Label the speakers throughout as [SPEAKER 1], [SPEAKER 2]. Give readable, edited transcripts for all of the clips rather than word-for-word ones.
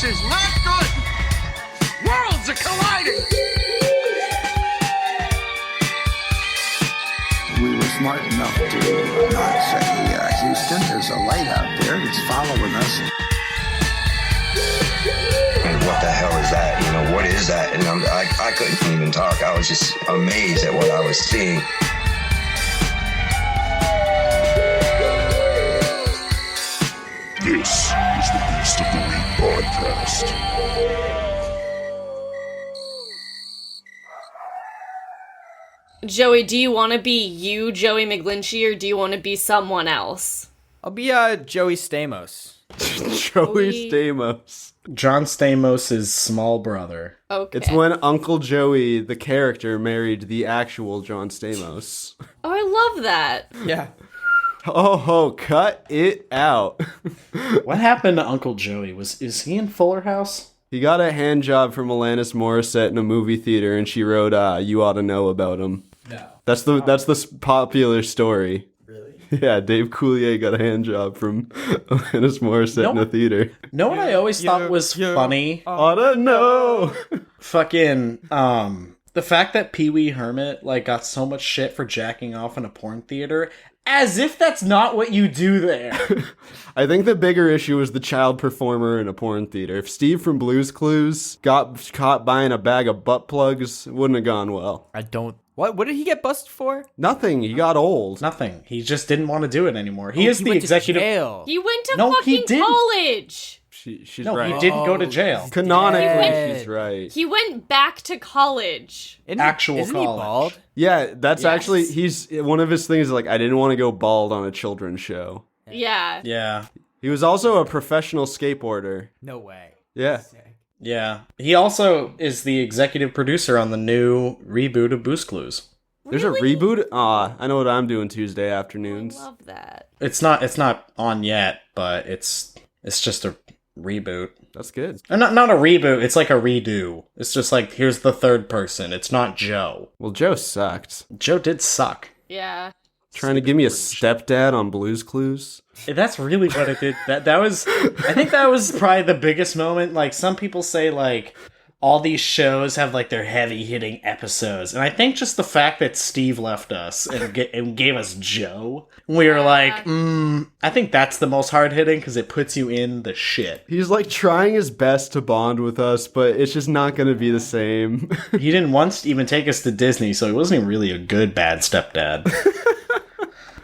[SPEAKER 1] This is not good. Worlds are colliding.
[SPEAKER 2] We were smart enough to not say, Houston, there's a light out there that's following us.
[SPEAKER 3] And what the hell is that? You know, what is that? And I couldn't even talk. I was just amazed at what I was seeing.
[SPEAKER 4] This is the Beast of the Week podcast.
[SPEAKER 5] Joey, do you want to be you, Joey McGlinchey, or do you want to be someone else?
[SPEAKER 6] I'll be Joey Stamos.
[SPEAKER 7] Joey Stamos.
[SPEAKER 8] John Stamos' small brother.
[SPEAKER 5] Okay.
[SPEAKER 7] It's when Uncle Joey, the character, married the actual John Stamos.
[SPEAKER 5] Oh, I love that.
[SPEAKER 6] Yeah.
[SPEAKER 7] Oh, cut it out.
[SPEAKER 8] What happened to Uncle Joey? Is he in Fuller House?
[SPEAKER 7] He got a hand job from Alanis Morissette in a movie theater, and she wrote, "You ought to know about him."
[SPEAKER 6] No.
[SPEAKER 7] That's the popular story.
[SPEAKER 6] Really?
[SPEAKER 7] Yeah, Dave Coulier got a hand job from Alanis Morissette in a theater.
[SPEAKER 8] Know what I always thought was funny?
[SPEAKER 7] Ought to know.
[SPEAKER 8] Fucking, the fact that Pee Wee Hermit, got so much shit for jacking off in a porn theater, as if that's not what you do there.
[SPEAKER 7] I think the bigger issue was the child performer in a porn theater. If Steve from Blue's Clues got caught buying a bag of butt plugs, it wouldn't have gone well.
[SPEAKER 6] I don't... What did he get busted for?
[SPEAKER 7] Nothing. He got old.
[SPEAKER 8] Nothing. He just didn't want to do it anymore. He is the
[SPEAKER 6] went
[SPEAKER 8] executive...
[SPEAKER 6] to jail.
[SPEAKER 5] He went to
[SPEAKER 8] No, he
[SPEAKER 5] fucking
[SPEAKER 8] didn't.
[SPEAKER 5] college.
[SPEAKER 7] She's
[SPEAKER 8] No,
[SPEAKER 7] right.
[SPEAKER 8] he didn't go to jail.
[SPEAKER 7] Canonically, she's right.
[SPEAKER 5] He went back to college.
[SPEAKER 6] Isn't
[SPEAKER 8] Actual
[SPEAKER 6] he
[SPEAKER 8] college.
[SPEAKER 6] bald?
[SPEAKER 7] Yeah, that's
[SPEAKER 5] Yes.
[SPEAKER 7] actually, he's, one of his things is I didn't want to go bald on a children's show.
[SPEAKER 5] Yeah.
[SPEAKER 8] Yeah.
[SPEAKER 7] He was also a professional skateboarder.
[SPEAKER 6] No way.
[SPEAKER 7] Yeah.
[SPEAKER 8] Yeah. He also is the executive producer on the new reboot of Boost Clues.
[SPEAKER 7] There's a
[SPEAKER 5] Really?
[SPEAKER 7] reboot? I know what I'm doing Tuesday afternoons.
[SPEAKER 5] I love that.
[SPEAKER 8] It's not on yet, but it's just a reboot.
[SPEAKER 7] That's good.
[SPEAKER 8] Or not a reboot, it's like a redo. It's just here's the third person. It's not Joe.
[SPEAKER 7] Well, Joe sucked.
[SPEAKER 8] Joe did suck.
[SPEAKER 5] Yeah.
[SPEAKER 7] Trying to give me a stepdad on Blue's Clues?
[SPEAKER 8] That's really what it did. That was, I think that was probably the biggest moment. Some people say all these shows have their heavy hitting episodes, and I think just the fact that Steve left us and gave us Joe, we were I think that's the most hard hitting because it puts you in the shit.
[SPEAKER 7] He's trying his best to bond with us, but it's just not going to be the same.
[SPEAKER 8] He didn't once even take us to Disney, so he wasn't even really a good bad stepdad.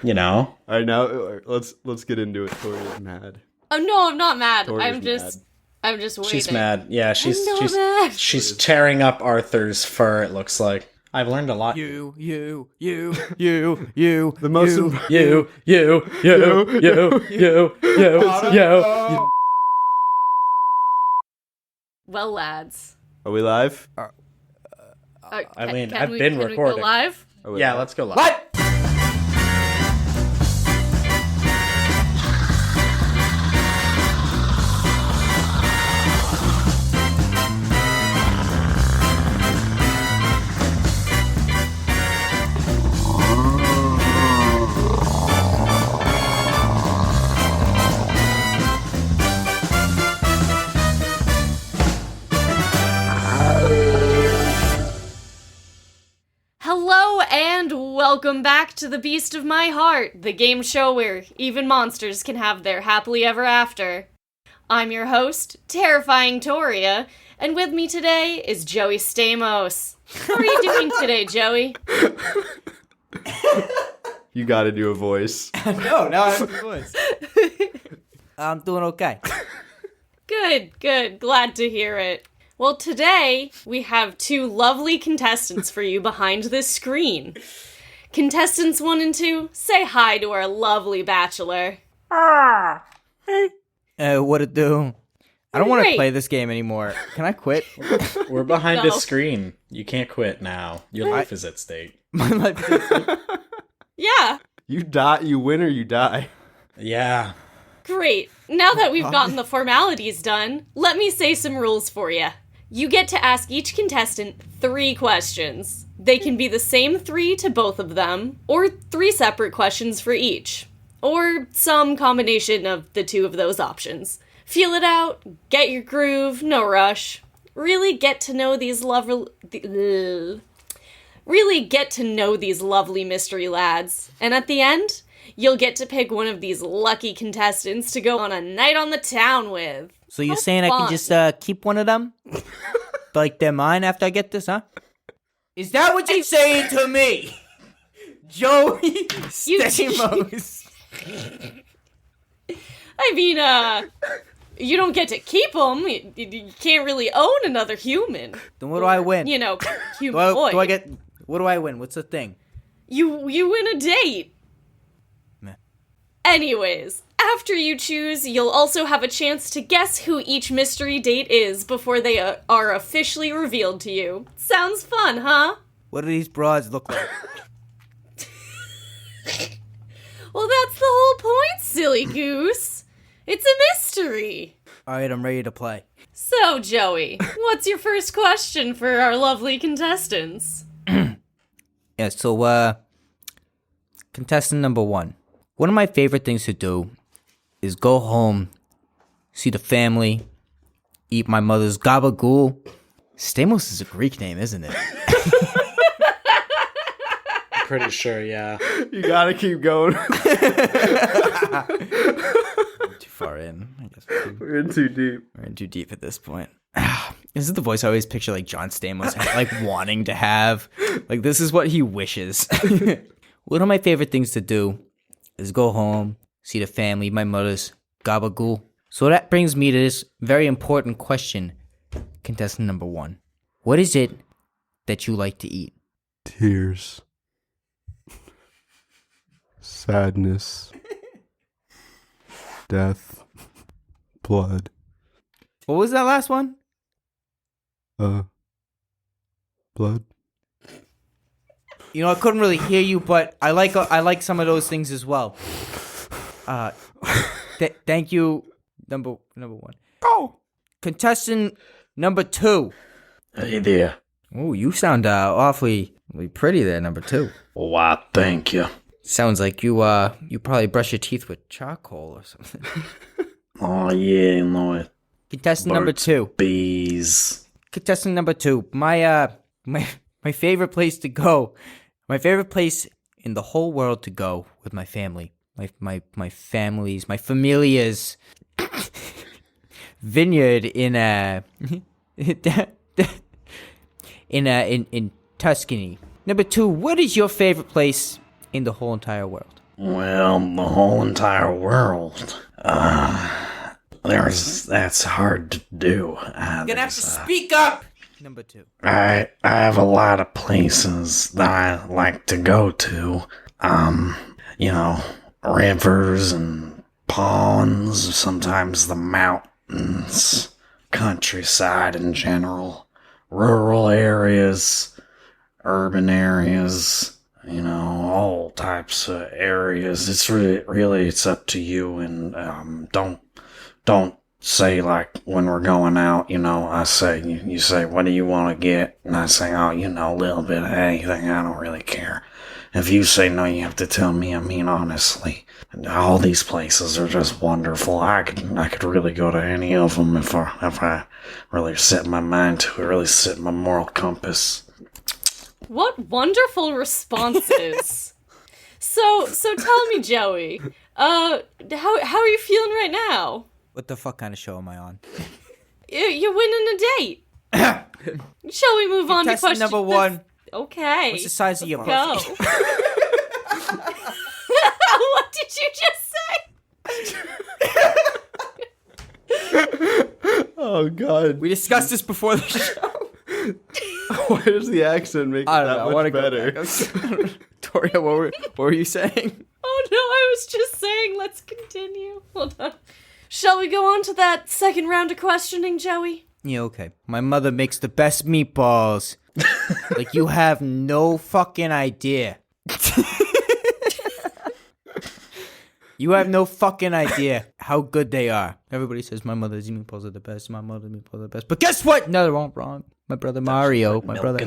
[SPEAKER 8] You know?
[SPEAKER 7] All right, now let's get into it. Tori's mad.
[SPEAKER 5] Oh no, I'm not mad.
[SPEAKER 7] Tori's
[SPEAKER 5] I'm just waiting.
[SPEAKER 8] She's mad. Yeah, she's
[SPEAKER 5] mad.
[SPEAKER 8] she's tearing up Arthur's fur, it looks like. I've learned a lot.
[SPEAKER 6] You.
[SPEAKER 7] The most
[SPEAKER 8] You.
[SPEAKER 5] Well, lads.
[SPEAKER 7] Are we live?
[SPEAKER 8] I mean,
[SPEAKER 5] can
[SPEAKER 8] I've
[SPEAKER 5] we,
[SPEAKER 8] been
[SPEAKER 5] can
[SPEAKER 8] recording.
[SPEAKER 5] We go live?
[SPEAKER 7] Are we
[SPEAKER 8] Yeah,
[SPEAKER 7] live?
[SPEAKER 8] let's go live.
[SPEAKER 6] What?
[SPEAKER 5] Hello and welcome back to the Beast of My Heart, the game show where even monsters can have their happily ever after. I'm your host, Terrifying Toria, and with me today is Joey Stamos. How are you doing today, Joey?
[SPEAKER 7] You gotta do a voice.
[SPEAKER 6] No, now I have a voice. I'm doing okay.
[SPEAKER 5] Good. Glad to hear it. Well, today we have two lovely contestants for you behind this screen. Contestants 1 and 2, say hi to our lovely bachelor.
[SPEAKER 6] What it do? I don't want to
[SPEAKER 5] Great.
[SPEAKER 6] play this game anymore. Can I quit?
[SPEAKER 8] We're behind
[SPEAKER 5] No.
[SPEAKER 8] a screen. You can't quit now. Your life is at stake.
[SPEAKER 6] My life is...
[SPEAKER 5] Yeah,
[SPEAKER 7] You die, you win or you die.
[SPEAKER 8] Yeah.
[SPEAKER 5] great. Now that we've gotten the formalities done, let me say some rules for you. You get to ask each contestant 3 questions. They can be the same 3 to both of them, or 3 separate questions for each. Or some combination of the 2 of those options. Feel it out, get your groove, no rush. Really get to know these lovely mystery lads. And at the end, you'll get to pick one of these lucky contestants to go on a night on the town with.
[SPEAKER 6] So you're
[SPEAKER 5] How
[SPEAKER 6] saying I
[SPEAKER 5] fun.
[SPEAKER 6] can just keep one of them? Like they're mine after I get this, huh? Is that what you're saying to me? Joey Stamos.
[SPEAKER 5] I mean, you don't get to keep them. You can't really own another human.
[SPEAKER 6] Then what do I win?
[SPEAKER 5] You know, human boy.
[SPEAKER 6] What do I win? What's the thing?
[SPEAKER 5] You win a date.
[SPEAKER 6] Meh.
[SPEAKER 5] Anyways, after you choose, you'll also have a chance to guess who each mystery date is before they are officially revealed to you. Sounds fun, huh?
[SPEAKER 6] What do these broads look like?
[SPEAKER 5] Well, that's the whole point, silly goose. It's a mystery.
[SPEAKER 6] Alright, I'm ready to play.
[SPEAKER 5] So, Joey, what's your first question for our lovely contestants?
[SPEAKER 6] Yeah, so, contestant number 1. One of my favorite things to do is go home, see the family, eat my mother's gabagool. Stamos is a Greek name, isn't it?
[SPEAKER 8] Pretty sure, yeah.
[SPEAKER 7] You gotta keep going.
[SPEAKER 6] Too far in. I guess
[SPEAKER 7] We're in too deep.
[SPEAKER 6] we're in too deep at this point. This is the voice I always picture, like, John Stamos, like, wanting to have. Like, this is what he wishes. One of my favorite things to do is go home, see the family, my mother's gabagool. So that brings me to this very important question, contestant number 1. What is it that you like to eat?
[SPEAKER 7] Tears. Sadness. Death. Blood.
[SPEAKER 6] What was that last one?
[SPEAKER 7] Blood.
[SPEAKER 6] You know, I couldn't really hear you, but I like some of those things as well. Thank you, number 1.
[SPEAKER 7] Oh!
[SPEAKER 6] Contestant number 2.
[SPEAKER 9] Hey there.
[SPEAKER 6] Oh, you sound awfully pretty there, number 2.
[SPEAKER 9] Why, thank you.
[SPEAKER 6] Sounds like you probably brush your teeth with charcoal or something.
[SPEAKER 9] Oh, yeah, you know it.
[SPEAKER 6] Contestant number 2.
[SPEAKER 9] Bees.
[SPEAKER 6] Contestant number 2. My favorite place to go. My favorite place in the whole world to go with my family. My familia's vineyard in Tuscany. Number 2, what is your favorite place in the whole entire world?
[SPEAKER 9] Well, the whole entire world. That's hard to do.
[SPEAKER 6] You're gonna have to speak up! Number 2.
[SPEAKER 9] I have a lot of places that I like to go to. You know, rivers and ponds, sometimes the mountains, countryside in general, rural areas, urban areas, you know, all types of areas. It's really it's up to you, and don't say, like, when we're going out, you know, I say, you say, what do you want to get? And I say, oh, you know, a little bit of anything, I don't really care. If you say no, you have to tell me. I mean, honestly, all these places are just wonderful. I could really go to any of them if I really set my mind to it, really set my moral compass.
[SPEAKER 5] What wonderful responses. So tell me, Joey, how are you feeling right now?
[SPEAKER 6] What the fuck kind of show am I on?
[SPEAKER 5] You're winning a date. Shall we move on to
[SPEAKER 6] Contestant
[SPEAKER 5] question
[SPEAKER 6] number 1.
[SPEAKER 5] Okay.
[SPEAKER 6] What's the size of your
[SPEAKER 5] Go.
[SPEAKER 6] pussy?
[SPEAKER 5] What did you just say?
[SPEAKER 7] Oh, God.
[SPEAKER 6] We discussed this before the show.
[SPEAKER 7] Why does the accent make it
[SPEAKER 6] I don't
[SPEAKER 7] that
[SPEAKER 6] know. I
[SPEAKER 7] much
[SPEAKER 6] want to go
[SPEAKER 7] better?
[SPEAKER 6] back. Toria, what were you saying?
[SPEAKER 5] Oh no, I was just saying let's continue. Hold on. Shall we go on to that second round of questioning, Joey?
[SPEAKER 6] Yeah, okay. My mother makes the best meatballs. Like, you have no fucking idea. You have no fucking idea how good they are. Everybody says my mother's meatballs are the best. My mother's meatballs are the best. But guess what? No, they're all wrong. My brother Mario, my brother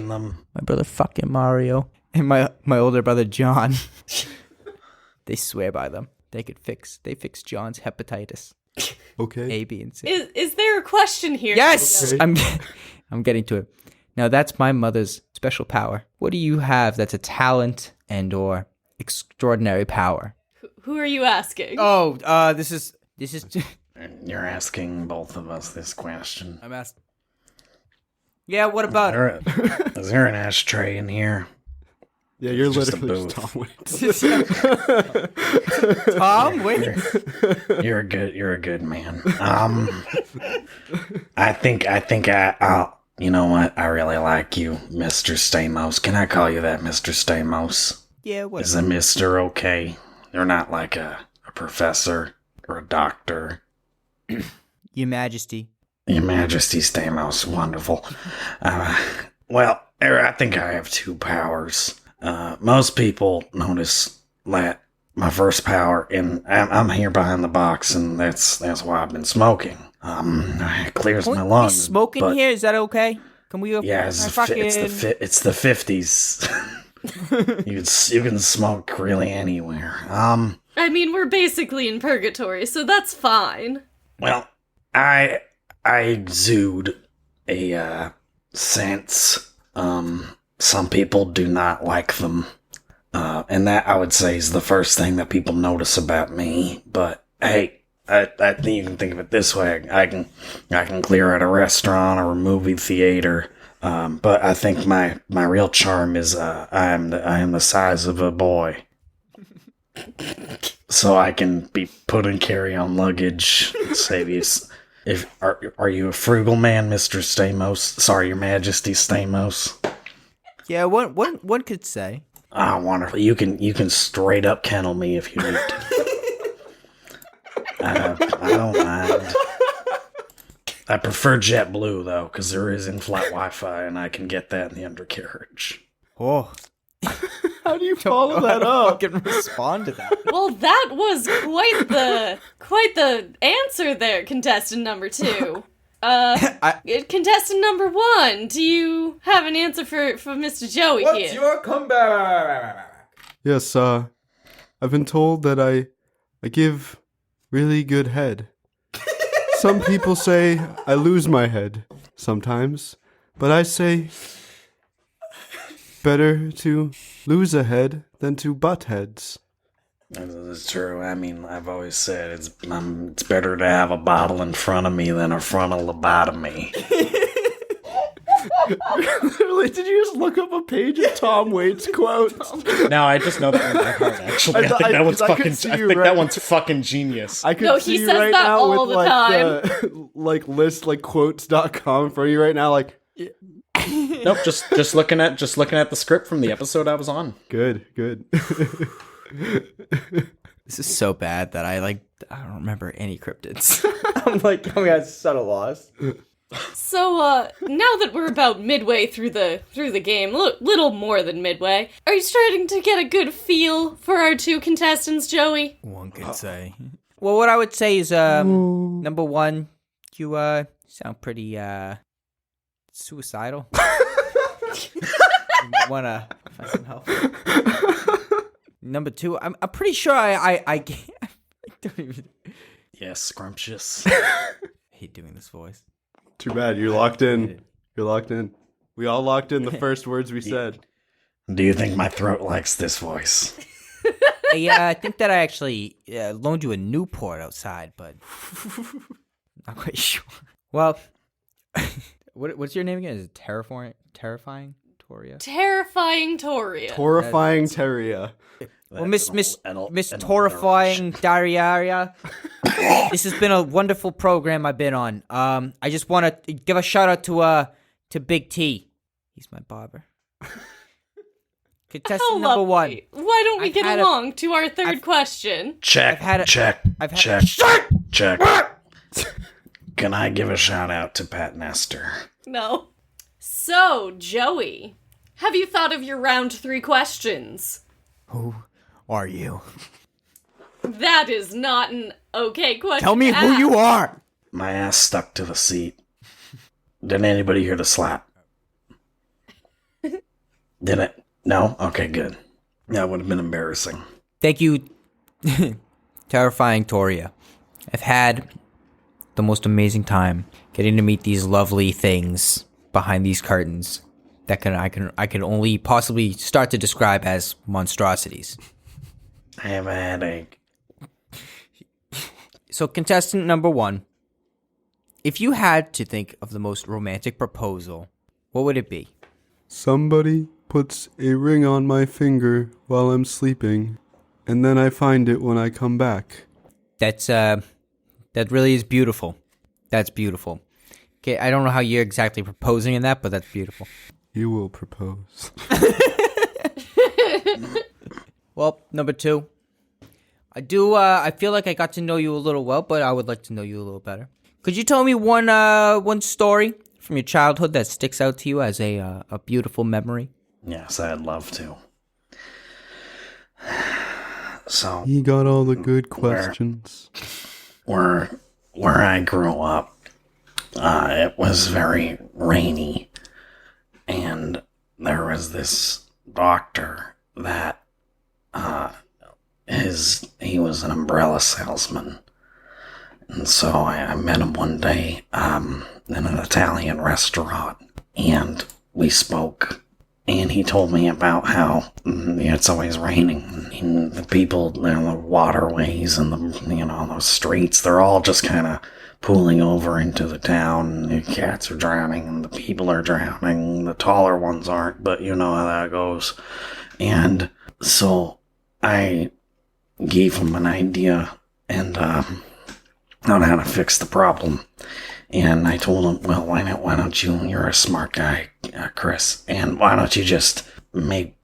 [SPEAKER 6] fucking Mario, and my older brother John. They swear by them. They fix John's hepatitis.
[SPEAKER 7] Okay.
[SPEAKER 6] A, B, and C.
[SPEAKER 5] Is there a question here?
[SPEAKER 6] Yes,
[SPEAKER 7] Okay.
[SPEAKER 6] I'm getting to it. Now that's my mother's special power. What do you have that's a talent and or extraordinary power?
[SPEAKER 5] Who are you asking?
[SPEAKER 6] Oh, this is.
[SPEAKER 9] You're asking both of us this question.
[SPEAKER 6] I'm asking. Yeah, what about?
[SPEAKER 9] Is there an ashtray in here?
[SPEAKER 7] Yeah, you're
[SPEAKER 9] Just a
[SPEAKER 7] literally
[SPEAKER 9] booth.
[SPEAKER 7] just Tom Waits.
[SPEAKER 6] Tom, wait.
[SPEAKER 9] You're a good man. I think I'll. You know what? I really like you, Mr. Stamos. Can I call you that, Mr. Stamos?
[SPEAKER 6] Yeah, what?
[SPEAKER 9] Is a Mr. okay? You're not like a professor or a doctor.
[SPEAKER 6] Your Majesty.
[SPEAKER 9] Your Majesty Stamos, wonderful. Well, I think I have two powers. Most people notice that my first power, and I'm here behind the box, and that's why I've been smoking. It clears my lungs.
[SPEAKER 6] Smoking
[SPEAKER 9] but-
[SPEAKER 6] here? Is that okay? Can we?
[SPEAKER 9] Yeah, it's the 50s. you can smoke really anywhere.
[SPEAKER 5] I mean, we're basically in purgatory, so that's fine.
[SPEAKER 9] Well, I exude a sense. Some people do not like them, and that I would say is the first thing that people notice about me. But hey, I think you can think of it this way: I can clear out a restaurant or a movie theater. But I think my real charm is I am the size of a boy. So I can be put in carry-on luggage. Save you. Are you a frugal man, Mr. Stamos? Sorry, Your Majesty Stamos.
[SPEAKER 6] Yeah, one could say.
[SPEAKER 9] Ah, wonderful. You can straight up kennel me if you need to. I don't mind. I prefer JetBlue though, because there is in-flight Wi-Fi, and I can get that in the undercarriage.
[SPEAKER 6] Oh,
[SPEAKER 7] How do you follow that up?
[SPEAKER 6] fucking respond to that.
[SPEAKER 5] Well, that was quite the answer there, contestant number 2. Contestant number 1, do you have an answer for Mr. Joey here?
[SPEAKER 6] your comeback?
[SPEAKER 7] Yes, I've been told that I give really good head. Some people say I lose my head sometimes, but I say better to lose a head than to butt heads.
[SPEAKER 9] That's true. I mean, I've always said it's better to have a bottle in front of me than a frontal lobotomy.
[SPEAKER 7] Literally, did you just look up a page of Tom Waits quotes?
[SPEAKER 8] No, I just know that in my heart. Actually, I think that one's fucking. I think that one's fucking genius.
[SPEAKER 7] I could
[SPEAKER 5] No,
[SPEAKER 7] see
[SPEAKER 5] he
[SPEAKER 7] you
[SPEAKER 5] says
[SPEAKER 7] right
[SPEAKER 5] that
[SPEAKER 7] now
[SPEAKER 5] all
[SPEAKER 7] with
[SPEAKER 5] the
[SPEAKER 7] the like list like quotes.com for you right now. Like,
[SPEAKER 8] Nope, just looking at the script from the episode I was on.
[SPEAKER 7] good.
[SPEAKER 6] This is so bad that I don't remember any cryptids. I'm at such a loss.
[SPEAKER 5] So, now that we're about midway through the game, little more than midway, are you starting to get a good feel for our 2 contestants, Joey?
[SPEAKER 6] One could say. Well, what I would say is, number 1, you sound pretty suicidal. You might wanna find some help. Number 2, I'm pretty sure I can't. I don't even.
[SPEAKER 9] Yes, scrumptious.
[SPEAKER 6] I hate doing this voice.
[SPEAKER 7] Too bad you're locked in. You're locked in. We all locked in the first words we said.
[SPEAKER 9] Do you think my throat likes this voice?
[SPEAKER 6] Yeah, I think that I actually loaned you a Newport outside, but not quite sure. Well, what's your name again? Is it terrifying Toria?
[SPEAKER 5] Terrifying Toria.
[SPEAKER 7] Horrifying Teria.
[SPEAKER 6] Well, Miss Horrifying Daria, this has been a wonderful program I've been on. I just want to give a shout out to Big T. He's my barber. Contestant
[SPEAKER 5] How
[SPEAKER 6] number
[SPEAKER 5] lovely.
[SPEAKER 6] 1.
[SPEAKER 5] Why don't we
[SPEAKER 6] I've
[SPEAKER 5] get
[SPEAKER 6] had
[SPEAKER 5] along to our 3rd question?
[SPEAKER 9] Check. Check. Can I give a shout out to Pat Nestor?
[SPEAKER 5] No. So, Joey, have you thought of your round 3 questions?
[SPEAKER 6] Who are you?
[SPEAKER 5] That is not an okay question.
[SPEAKER 6] Tell me who you are.
[SPEAKER 9] My ass stuck to the seat. Didn't anybody hear the slap? Did it? No? Okay, good. That would have been embarrassing.
[SPEAKER 6] Thank you, Terrifying Toria. I've had the most amazing time getting to meet these lovely things behind these curtains that I can only possibly start to describe as monstrosities.
[SPEAKER 9] I have a headache.
[SPEAKER 6] So, contestant number 1, if you had to think of the most romantic proposal, what would it be?
[SPEAKER 7] Somebody puts a ring on my finger while I'm sleeping, and then I find it when I come back.
[SPEAKER 6] That really is beautiful. That's beautiful. Okay, I don't know how you're exactly proposing in that, but that's beautiful.
[SPEAKER 7] You will propose.
[SPEAKER 6] Well, number 2. I feel like I got to know you a little well, but I would like to know you a little better. Could you tell me one story from your childhood that sticks out to you as a beautiful memory?
[SPEAKER 9] Yes, I'd love to. So
[SPEAKER 7] He got all the good questions.
[SPEAKER 9] where I grew up, it was very rainy, and there was this doctor that he was an umbrella salesman, and so I met him one day in an Italian restaurant, and we spoke. And he told me about how it's always raining, and the people, the waterways and the streets, they're all just kind of pooling over into the town. And the cats are drowning, and the people are drowning. The taller ones aren't, but you know how that goes. And so I gave him an idea and on how to fix the problem. And I told him, well, why don't you, you're a smart guy, Chris, and why don't you just make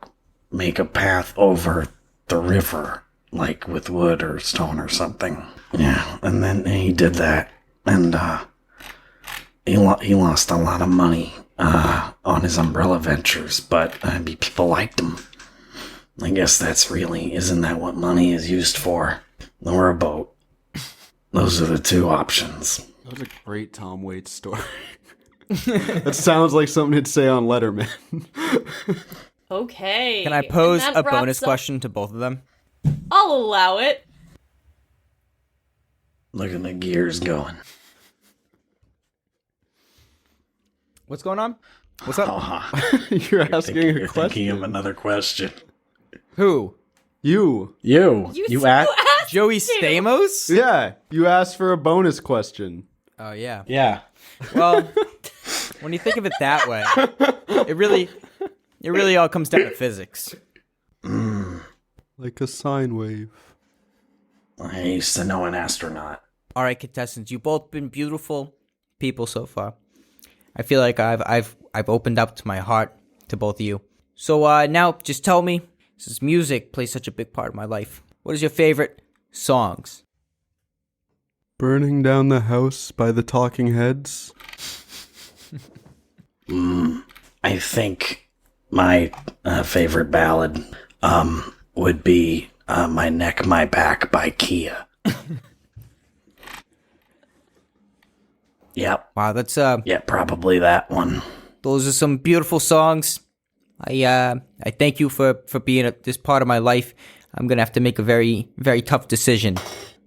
[SPEAKER 9] a path over the river, like with wood or stone or something. Yeah, and then he did that, and he lost a lot of money on his umbrella ventures, but people liked him. I guess isn't that what money is used for? Or a boat. Those are the two options.
[SPEAKER 7] That was a great Tom Waits story. That sounds like something he'd say on Letterman.
[SPEAKER 5] Okay.
[SPEAKER 6] Can I pose
[SPEAKER 5] and
[SPEAKER 6] a
[SPEAKER 5] that
[SPEAKER 6] bonus
[SPEAKER 5] wraps up-
[SPEAKER 6] question to both of them?
[SPEAKER 5] I'll allow it.
[SPEAKER 9] Look at the gears going.
[SPEAKER 6] What's going on? What's up?
[SPEAKER 7] You're asking a
[SPEAKER 9] You're
[SPEAKER 7] question.
[SPEAKER 9] thinking of another question.
[SPEAKER 6] Who?
[SPEAKER 7] You.
[SPEAKER 8] You asked?
[SPEAKER 6] Joey Stamos?
[SPEAKER 7] Yeah, you asked for a bonus question.
[SPEAKER 6] Oh, yeah.
[SPEAKER 8] Yeah.
[SPEAKER 6] Well, when you think of it that way, it really all comes down to physics.
[SPEAKER 7] Like a sine wave.
[SPEAKER 9] I used to know an astronaut.
[SPEAKER 6] All right, contestants, you've both been beautiful people so far. I feel like I've opened up to my heart to both of you. So now, just tell me, since music plays such a big part of my life, what is your favorite songs?
[SPEAKER 7] Burning Down the House by the Talking Heads.
[SPEAKER 9] I think my favorite ballad would be My Neck, My Back by Kia. Yep.
[SPEAKER 6] Wow, that's
[SPEAKER 9] Yeah, probably that one.
[SPEAKER 6] those are some beautiful songs. I thank you for being this part of my life. I'm gonna have to make a very, very tough decision.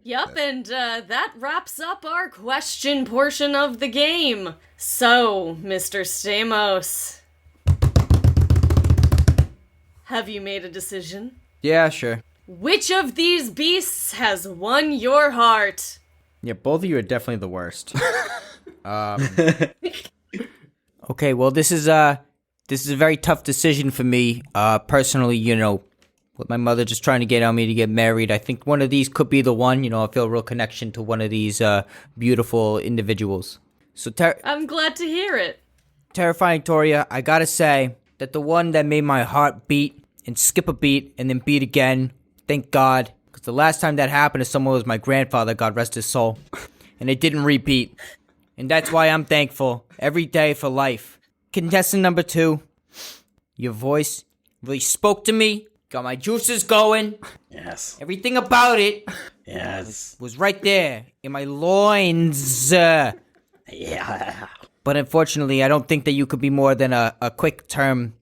[SPEAKER 5] Yep, and that wraps up our question portion of the game. So, Mr. Stamos, have you made a decision?
[SPEAKER 6] Yeah, sure.
[SPEAKER 5] Which of these beasts has won your heart?
[SPEAKER 6] Yeah, both of you are definitely the worst. Okay, well, this is a very tough decision for me. Personally, with my mother just trying to get on me to get married, I think one of these could be the one. I feel a real connection to one of these beautiful individuals. So,
[SPEAKER 5] I'm glad to hear it.
[SPEAKER 6] Terrifying Toria, I gotta say that the one that made my heart beat and skip a beat and then beat again, thank God, because the last time that happened to someone was my grandfather, God rest his soul, and it didn't repeat. And that's why I'm thankful every day for life. Contestant number 2, your voice really spoke to me, got my juices going.
[SPEAKER 9] Yes.
[SPEAKER 6] Everything about it
[SPEAKER 9] Yes.
[SPEAKER 6] was right there in my loins.
[SPEAKER 9] Yeah.
[SPEAKER 6] But unfortunately, I don't think that you could be more than a quick term,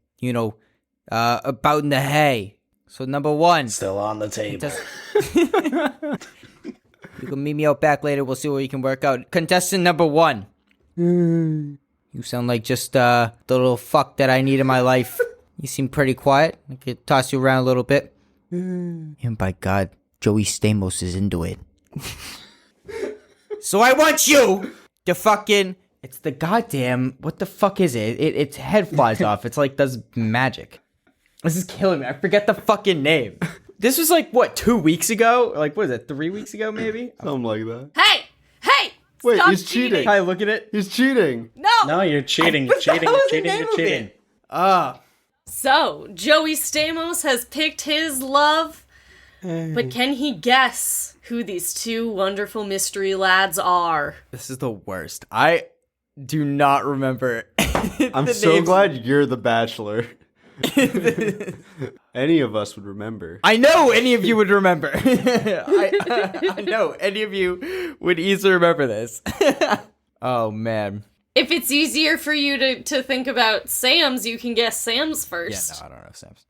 [SPEAKER 6] about in the hay. So number 1.
[SPEAKER 9] Still on the table.
[SPEAKER 6] You can meet me out back later. We'll see what we can work out. Contestant number 1. You sound like just the little fuck that I need in my life. You seem pretty quiet. I could toss you around a little bit. And by God, Joey Stamos is into it. So I want you to fucking... It's the goddamn... What the fuck is it? Its head flies off. It's like does magic. This is killing me. I forget the fucking name. This was like, what, 2 weeks ago? Like, what is it, 3 weeks ago, maybe?
[SPEAKER 7] Something like that.
[SPEAKER 5] Hey!
[SPEAKER 7] Wait,
[SPEAKER 5] Stop
[SPEAKER 7] he's cheating.
[SPEAKER 6] Hi, look at it.
[SPEAKER 7] He's cheating.
[SPEAKER 8] No, you're cheating. You're cheating. You're cheating. You're cheating.
[SPEAKER 5] So, Joey Stamos has picked his love, but can he guess who these 2 wonderful mystery lads are?
[SPEAKER 6] This is the worst. I do not remember.
[SPEAKER 7] I'm so glad you're the bachelor. Any of us would remember.
[SPEAKER 6] I know any of you would remember. I know any of you would easily remember this. Oh, man.
[SPEAKER 5] If it's easier for you to think about Sam's, you can guess Sam's first.
[SPEAKER 6] Yeah, no, I don't know Sam's.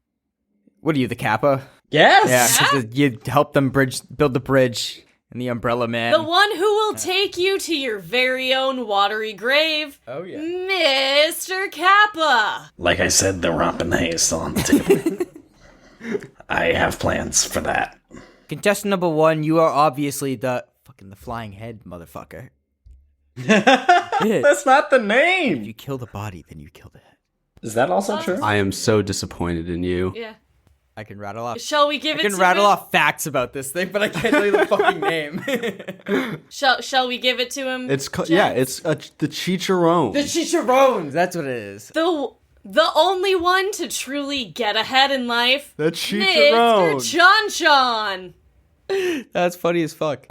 [SPEAKER 6] What are you, the Kappa?
[SPEAKER 8] Yes.
[SPEAKER 6] Yeah, 'cause you help them build the bridge and the Umbrella Man.
[SPEAKER 5] The one who will take you to your very own watery grave.
[SPEAKER 6] Oh, yeah.
[SPEAKER 5] Mr. Kappa.
[SPEAKER 9] Like I said, the romping hay is still on the table. I have plans for that.
[SPEAKER 6] Contestant number 1, you are obviously the flying head motherfucker.
[SPEAKER 8] That's not the
[SPEAKER 6] If
[SPEAKER 8] name.
[SPEAKER 6] you kill the body, then you kill the head.
[SPEAKER 8] Is that also true?
[SPEAKER 7] I am so disappointed in you.
[SPEAKER 5] Yeah.
[SPEAKER 6] I can rattle off.
[SPEAKER 5] Shall we give
[SPEAKER 6] I
[SPEAKER 5] it
[SPEAKER 6] can
[SPEAKER 5] to
[SPEAKER 6] rattle
[SPEAKER 5] him?
[SPEAKER 6] off facts about this thing, but I can't tell you the fucking name.
[SPEAKER 5] Shall we give it to him?
[SPEAKER 7] It's
[SPEAKER 5] Jess?
[SPEAKER 7] the chicharron.
[SPEAKER 6] The chicharrones. That's what it is.
[SPEAKER 5] The only one to truly get ahead in life.
[SPEAKER 7] The chicharron.
[SPEAKER 5] Mr. Chon Chon.
[SPEAKER 6] That's funny as fuck.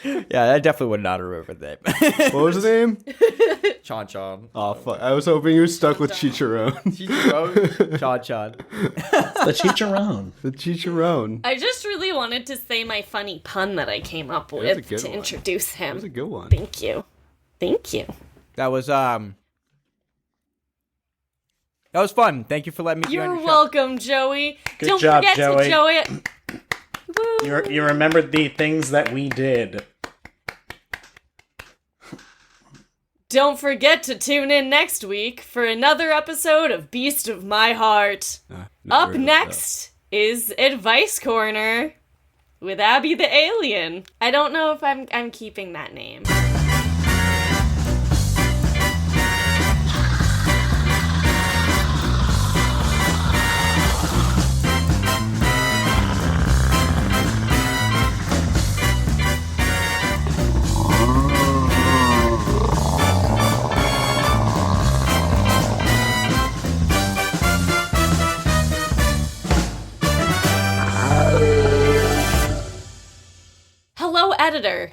[SPEAKER 6] Yeah, I definitely would not remember the name.
[SPEAKER 7] What was the name?
[SPEAKER 6] Chon Chon.
[SPEAKER 7] Oh fuck! I was hoping you were stuck with chicharron.
[SPEAKER 6] Chicharron. Chon Chon.
[SPEAKER 8] The chicharron.
[SPEAKER 7] The chicharron.
[SPEAKER 5] I just really wanted to say my funny pun that I came up
[SPEAKER 7] was a
[SPEAKER 5] with
[SPEAKER 7] good
[SPEAKER 5] to
[SPEAKER 7] one.
[SPEAKER 5] introduce him.
[SPEAKER 7] That was a good one.
[SPEAKER 5] Thank you.
[SPEAKER 6] That was fun. Thank you for letting me be on
[SPEAKER 5] You're
[SPEAKER 6] your show.
[SPEAKER 5] welcome, Joey.
[SPEAKER 8] Good
[SPEAKER 5] Don't
[SPEAKER 8] job,
[SPEAKER 5] forget
[SPEAKER 8] Joey.
[SPEAKER 5] to Joey it. Woo.
[SPEAKER 8] You remembered the things that we did.
[SPEAKER 5] Don't forget to tune in next week for another episode of Beast of My Heart. Up next is Advice Corner with Abby the Alien. I don't know if I'm keeping that name. Hello, editor.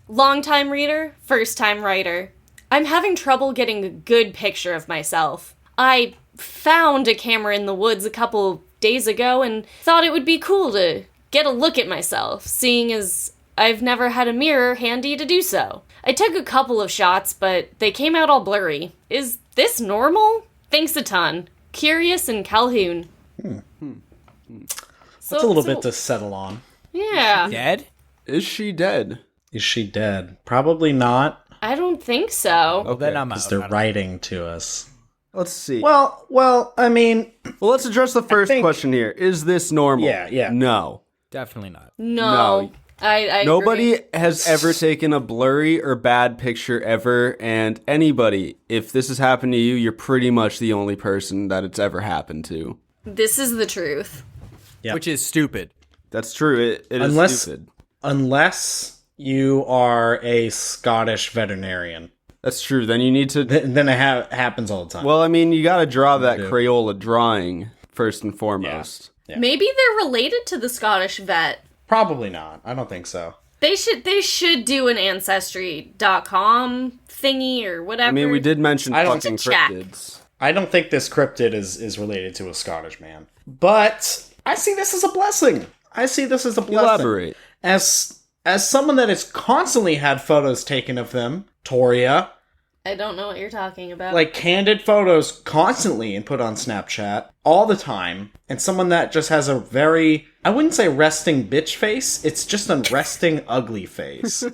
[SPEAKER 5] Long-time reader, first-time writer. I'm having trouble getting a good picture of myself. I found a camera in the woods a couple days ago and thought it would be cool to get a look at myself, seeing as I've never had a mirror handy to do so. I took a couple of shots, but they came out all blurry. Is this normal? Thanks a ton. Curious and Calhoun.
[SPEAKER 8] That's a little bit to settle on.
[SPEAKER 5] Yeah.
[SPEAKER 6] Dead?
[SPEAKER 7] Is she dead?
[SPEAKER 8] Is she dead? Probably not,
[SPEAKER 5] I don't think so.
[SPEAKER 6] Well, then I'm
[SPEAKER 8] because
[SPEAKER 6] out.
[SPEAKER 8] they're writing to us.
[SPEAKER 7] Let's see.
[SPEAKER 8] Well, I mean,
[SPEAKER 7] Well, let's address the first
[SPEAKER 8] think-
[SPEAKER 7] question here. Is this normal?
[SPEAKER 8] Yeah.
[SPEAKER 7] No.
[SPEAKER 6] Definitely not.
[SPEAKER 5] No. I
[SPEAKER 7] Nobody
[SPEAKER 5] agree.
[SPEAKER 7] has ever taken a blurry or bad picture ever, and anybody, if this has happened to you, you're pretty much the only person that it's ever happened to.
[SPEAKER 5] This is the truth.
[SPEAKER 8] Yep.
[SPEAKER 6] Which is stupid.
[SPEAKER 7] That's true. It is
[SPEAKER 8] Unless-
[SPEAKER 7] stupid.
[SPEAKER 8] unless you are a Scottish veterinarian,
[SPEAKER 7] That's true. Then you need to.
[SPEAKER 8] then it happens all the time.
[SPEAKER 7] Well, I mean, you got to draw that
[SPEAKER 8] do.
[SPEAKER 7] Crayola drawing first and foremost.
[SPEAKER 8] Yeah.
[SPEAKER 5] Maybe they're related to the Scottish vet.
[SPEAKER 8] Probably not. I don't think so.
[SPEAKER 5] They should do an ancestry.com thingy or whatever.
[SPEAKER 7] I mean, we did mention
[SPEAKER 8] I don't-
[SPEAKER 7] fucking
[SPEAKER 5] To check.
[SPEAKER 7] cryptids.
[SPEAKER 8] I don't think this cryptid is related to a Scottish man. But I see this as a blessing.
[SPEAKER 7] Elaborate.
[SPEAKER 8] As someone that has constantly had photos taken of them, Toria,
[SPEAKER 5] I don't know what you're talking about.
[SPEAKER 8] Like candid photos constantly and put on Snapchat all the time, and someone that just has a very, I wouldn't say resting bitch face, it's just a resting ugly face.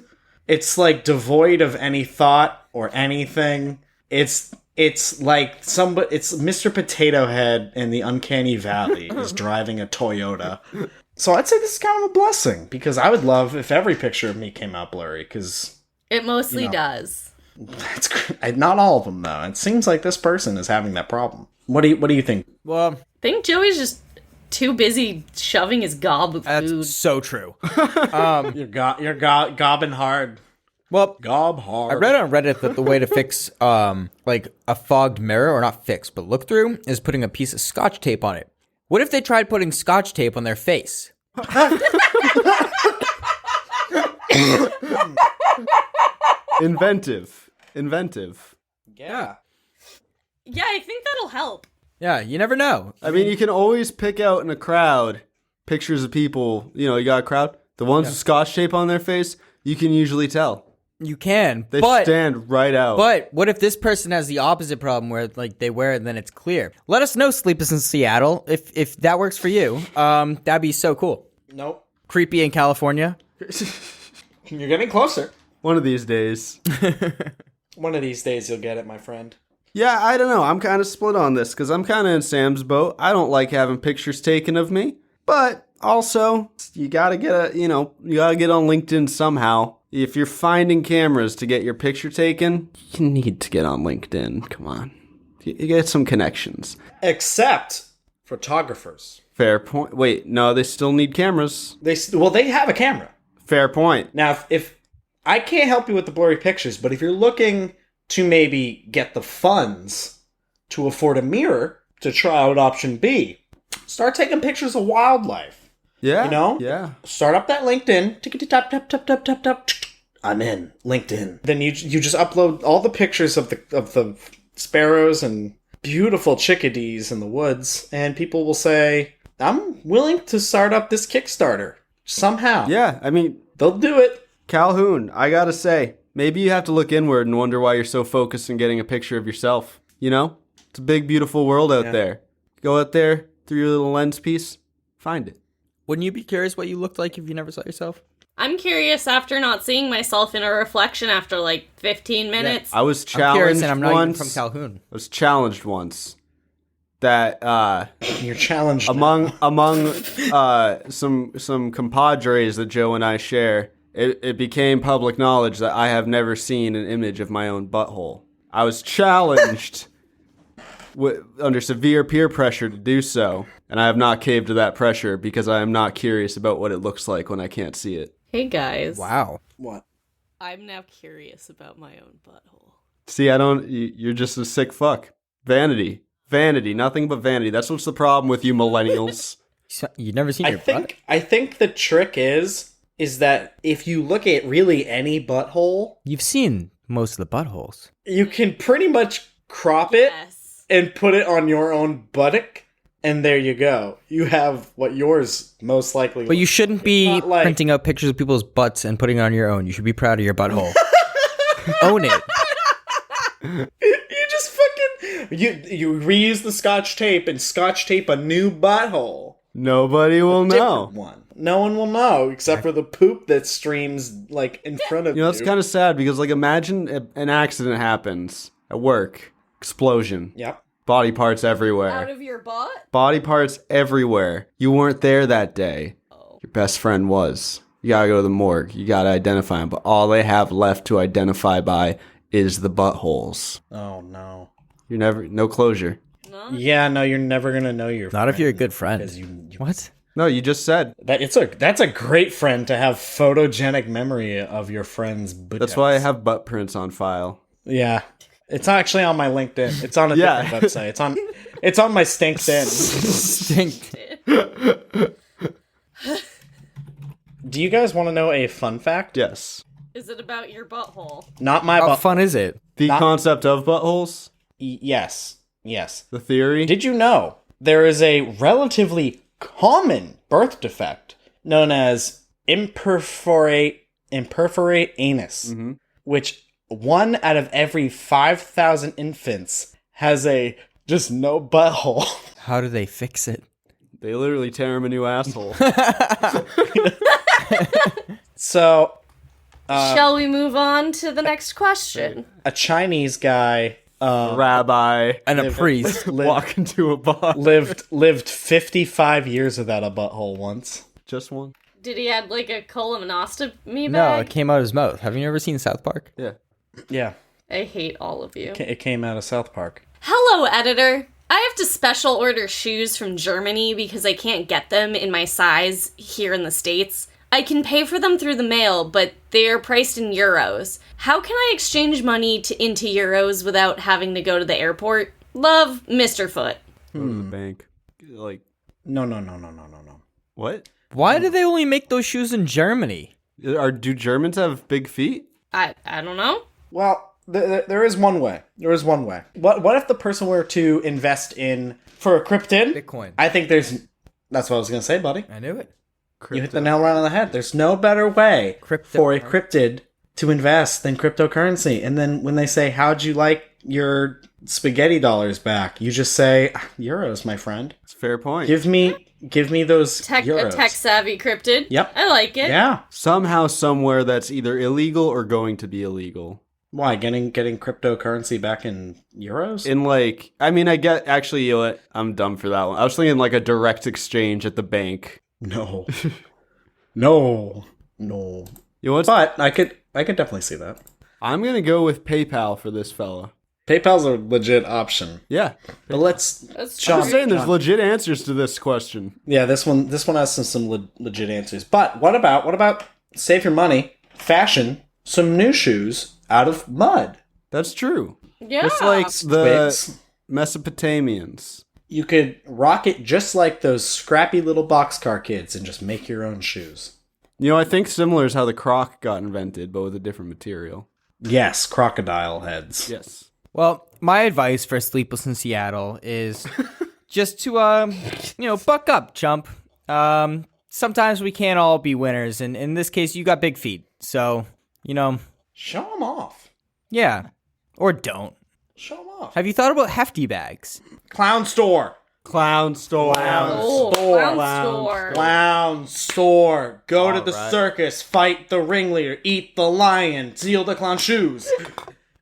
[SPEAKER 8] It's like devoid of any thought or anything. It's like it's Mr. Potato Head in the Uncanny Valley is driving a Toyota. So I'd say this is kind of a blessing, because I would love if every picture of me came out blurry, because
[SPEAKER 5] it mostly does.
[SPEAKER 8] that's not all of them though. It seems like this person is having that problem. What do you think?
[SPEAKER 6] Well,
[SPEAKER 5] I think Joey's just too busy shoving his gob with
[SPEAKER 6] that's
[SPEAKER 5] food.
[SPEAKER 6] so true.
[SPEAKER 8] You're gobbing hard.
[SPEAKER 6] Well,
[SPEAKER 8] Gob hard.
[SPEAKER 6] I read on Reddit that the way to fix like a fogged mirror, or not fix, but look through, is putting a piece of Scotch tape on it. What if they tried putting Scotch tape on their face?
[SPEAKER 7] Inventive.
[SPEAKER 8] Yeah.
[SPEAKER 5] Yeah, I think that'll help.
[SPEAKER 6] Yeah, you never know.
[SPEAKER 7] I mean, you can always pick out in a crowd pictures of people. You know, you got a crowd. The ones with Scotch tape on their face, you can usually tell.
[SPEAKER 6] You can,
[SPEAKER 7] They
[SPEAKER 6] but
[SPEAKER 7] stand right out.
[SPEAKER 6] But what if this person has the opposite problem, where like they wear it and then it's clear? Let us know, Sleepers in Seattle, if that works for you. That'd be so cool.
[SPEAKER 8] Nope.
[SPEAKER 6] Creepy in California.
[SPEAKER 8] You're getting closer.
[SPEAKER 7] One of these days.
[SPEAKER 8] One of these days you'll get it, my friend.
[SPEAKER 7] Yeah, I don't know. I'm kind of split on this because I'm kind of in Sam's boat. I don't like having pictures taken of me, but also you gotta get on LinkedIn somehow. If you're finding cameras to get your picture taken, you need to get on LinkedIn. Come on, you get some connections.
[SPEAKER 8] Except photographers.
[SPEAKER 7] Fair point. Wait, no, they still need cameras.
[SPEAKER 8] They have a camera.
[SPEAKER 7] Fair point.
[SPEAKER 8] Now, if I can't help you with the blurry pictures, but if you're looking to maybe get the funds to afford a mirror to try out option B, start taking pictures of wildlife.
[SPEAKER 7] Yeah.
[SPEAKER 8] You know?
[SPEAKER 7] Yeah.
[SPEAKER 8] Start up that LinkedIn. Tickety-tap, tap, tap, tap, tap, tap. I'm in. LinkedIn. Then you just upload all the pictures of the sparrows and beautiful chickadees in the woods, and people will say, I'm willing to start up this Kickstarter. Somehow.
[SPEAKER 7] Yeah, I mean,
[SPEAKER 8] They'll do it.
[SPEAKER 7] Calhoun, I gotta say, maybe you have to look inward and wonder why you're so focused on getting a picture of yourself. You know? It's a big, beautiful world out there. Go out there through your little lens piece, find it.
[SPEAKER 6] Wouldn't you be curious what you looked like if you never saw yourself?
[SPEAKER 5] I'm curious after not seeing myself in a reflection after like 15 minutes.
[SPEAKER 7] I was
[SPEAKER 6] I'm curious,
[SPEAKER 7] challenged
[SPEAKER 6] and I'm not even
[SPEAKER 7] once.
[SPEAKER 6] from Calhoun.
[SPEAKER 7] I was challenged once that
[SPEAKER 8] You're challenged
[SPEAKER 7] among some compadres that Joe and I share, it became public knowledge that I have never seen an image of my own butthole. I was challenged under severe peer pressure to do so, and I have not caved to that pressure because I am not curious about what it looks like when I can't see it.
[SPEAKER 5] Hey guys.
[SPEAKER 6] Wow.
[SPEAKER 8] What?
[SPEAKER 5] I'm now curious about my own butthole.
[SPEAKER 7] See, you're just a sick fuck. Vanity, nothing but vanity. That's what's the problem with you millennials.
[SPEAKER 6] You've never seen your butt?
[SPEAKER 8] I think the trick is that if you look at really any butthole,
[SPEAKER 6] You've seen most of the buttholes.
[SPEAKER 8] you can pretty much crop it
[SPEAKER 5] Yes.
[SPEAKER 8] and put it on your own buttock, and there you go. You have what yours most likely.
[SPEAKER 6] But you shouldn't be
[SPEAKER 8] Not like-
[SPEAKER 6] printing out pictures of people's butts and putting it on your own. You should be proud of your butthole. Own it.
[SPEAKER 8] You just fucking you reuse the Scotch tape and Scotch tape a new butthole.
[SPEAKER 7] Nobody will know.
[SPEAKER 8] Different one. No one will know except for the poop that streams like in front of you.
[SPEAKER 7] You know, it's kind of sad because, like, imagine an accident happens at work, explosion,
[SPEAKER 8] Yep.
[SPEAKER 7] body parts everywhere.
[SPEAKER 5] Out of your butt?
[SPEAKER 7] Body parts everywhere. You weren't there that day. Your best friend was. You gotta go to the morgue. You gotta identify him. But all they have left to identify by is the buttholes.
[SPEAKER 8] Oh no.
[SPEAKER 7] No closure.
[SPEAKER 5] No?
[SPEAKER 8] Yeah, no, you're never gonna know your.
[SPEAKER 6] Not if you're a good friend.
[SPEAKER 8] Because
[SPEAKER 6] What?
[SPEAKER 7] No, you just said.
[SPEAKER 8] that's a great friend to have photogenic memory of your friend's.
[SPEAKER 7] That's why I have butt prints on file.
[SPEAKER 8] Yeah, it's actually on my LinkedIn. It's on a
[SPEAKER 7] Yeah.
[SPEAKER 8] different website. It's on my Stinked.
[SPEAKER 6] Stink.
[SPEAKER 8] Do you guys want to know a fun fact?
[SPEAKER 7] Yes.
[SPEAKER 5] Is it about your butthole?
[SPEAKER 8] Not my
[SPEAKER 6] How
[SPEAKER 8] butt.
[SPEAKER 6] fun is it?
[SPEAKER 7] The
[SPEAKER 8] Not-
[SPEAKER 7] concept of buttholes?
[SPEAKER 8] Yes.
[SPEAKER 7] The theory?
[SPEAKER 8] Did you know there is a relatively common birth defect known as imperforate anus, which 1 out of every 5,000 infants has a just no butthole.
[SPEAKER 6] How do they fix it?
[SPEAKER 7] They literally tear him a new asshole.
[SPEAKER 8] So,
[SPEAKER 5] Shall we move on to the next question?
[SPEAKER 8] a Chinese guy
[SPEAKER 7] Rabbi
[SPEAKER 6] And a priest.
[SPEAKER 7] walk into a bar.
[SPEAKER 8] lived 55 years without a butthole once.
[SPEAKER 7] Just one.
[SPEAKER 5] Did he have like a colonoscopy
[SPEAKER 6] No,
[SPEAKER 5] bag?
[SPEAKER 6] it came out of his mouth. Have you ever seen South Park?
[SPEAKER 7] Yeah.
[SPEAKER 8] Yeah,
[SPEAKER 5] I hate all of you.
[SPEAKER 8] it came out of South Park.
[SPEAKER 5] Hello, editor. I have to special order shoes from Germany because I can't get them in my size here in the States. I can pay for them through the mail, but they are priced in euros. How can I exchange money into euros without having to go to the airport? Love, Mr. Foot.
[SPEAKER 7] Go to the bank. Like,
[SPEAKER 8] No.
[SPEAKER 7] what?
[SPEAKER 6] Why do they only make those shoes in Germany?
[SPEAKER 7] Do Germans have big feet?
[SPEAKER 5] I don't know.
[SPEAKER 8] Well, there is one way. There is one way. What if the person were to invest for a cryptid?
[SPEAKER 6] Bitcoin.
[SPEAKER 8] I think that's what I was going to say, buddy.
[SPEAKER 6] I knew it.
[SPEAKER 8] You hit the nail right on the head. There's no better way for a cryptid to invest than cryptocurrency. And then when they say, how'd you like your spaghetti dollars back? You just say, euros, my friend.
[SPEAKER 7] It's a fair point.
[SPEAKER 8] Give me those
[SPEAKER 5] A
[SPEAKER 8] euros.
[SPEAKER 5] tech-savvy cryptid.
[SPEAKER 8] Yep.
[SPEAKER 5] I like it.
[SPEAKER 8] Yeah.
[SPEAKER 7] Somehow, somewhere, that's either illegal or going to be illegal.
[SPEAKER 8] Why? Getting cryptocurrency back in euros?
[SPEAKER 7] In like, I mean, I get, actually, you know what? I'm dumb for that one. I was thinking like a direct exchange at the bank.
[SPEAKER 8] No. No.
[SPEAKER 7] You know what?
[SPEAKER 8] But I could definitely see that.
[SPEAKER 7] I'm going to go with PayPal for this fella.
[SPEAKER 8] PayPal's a legit option.
[SPEAKER 7] Yeah.
[SPEAKER 8] But let's
[SPEAKER 5] That's
[SPEAKER 8] Sean,
[SPEAKER 7] I'm saying there's
[SPEAKER 8] Sean.
[SPEAKER 7] legit answers to this question.
[SPEAKER 8] Yeah, this one has some legit answers. But what about save your money, fashion some new shoes out of mud?
[SPEAKER 7] That's true.
[SPEAKER 5] Yeah.
[SPEAKER 7] Just like the
[SPEAKER 8] Twigs.
[SPEAKER 7] Mesopotamians.
[SPEAKER 8] You could rock it just like those scrappy little boxcar kids and just make your own shoes.
[SPEAKER 7] You know, I think similar is how the croc got invented, but with a different material.
[SPEAKER 8] Yes, crocodile heads.
[SPEAKER 7] Yes.
[SPEAKER 6] Well, my advice for Sleepless in Seattle is just to, buck up, chump. Sometimes we can't all be winners, and in this case, you got big feet. So,
[SPEAKER 8] Show them off.
[SPEAKER 6] yeah. Or don't.
[SPEAKER 8] Show them off.
[SPEAKER 6] Have you thought about hefty bags?
[SPEAKER 8] Clown store.
[SPEAKER 7] Clown store.
[SPEAKER 5] Oh, clown store.
[SPEAKER 8] Clown store. Go to the
[SPEAKER 7] Alright.
[SPEAKER 8] circus, fight the ringleader, eat the lion, steal the clown shoes.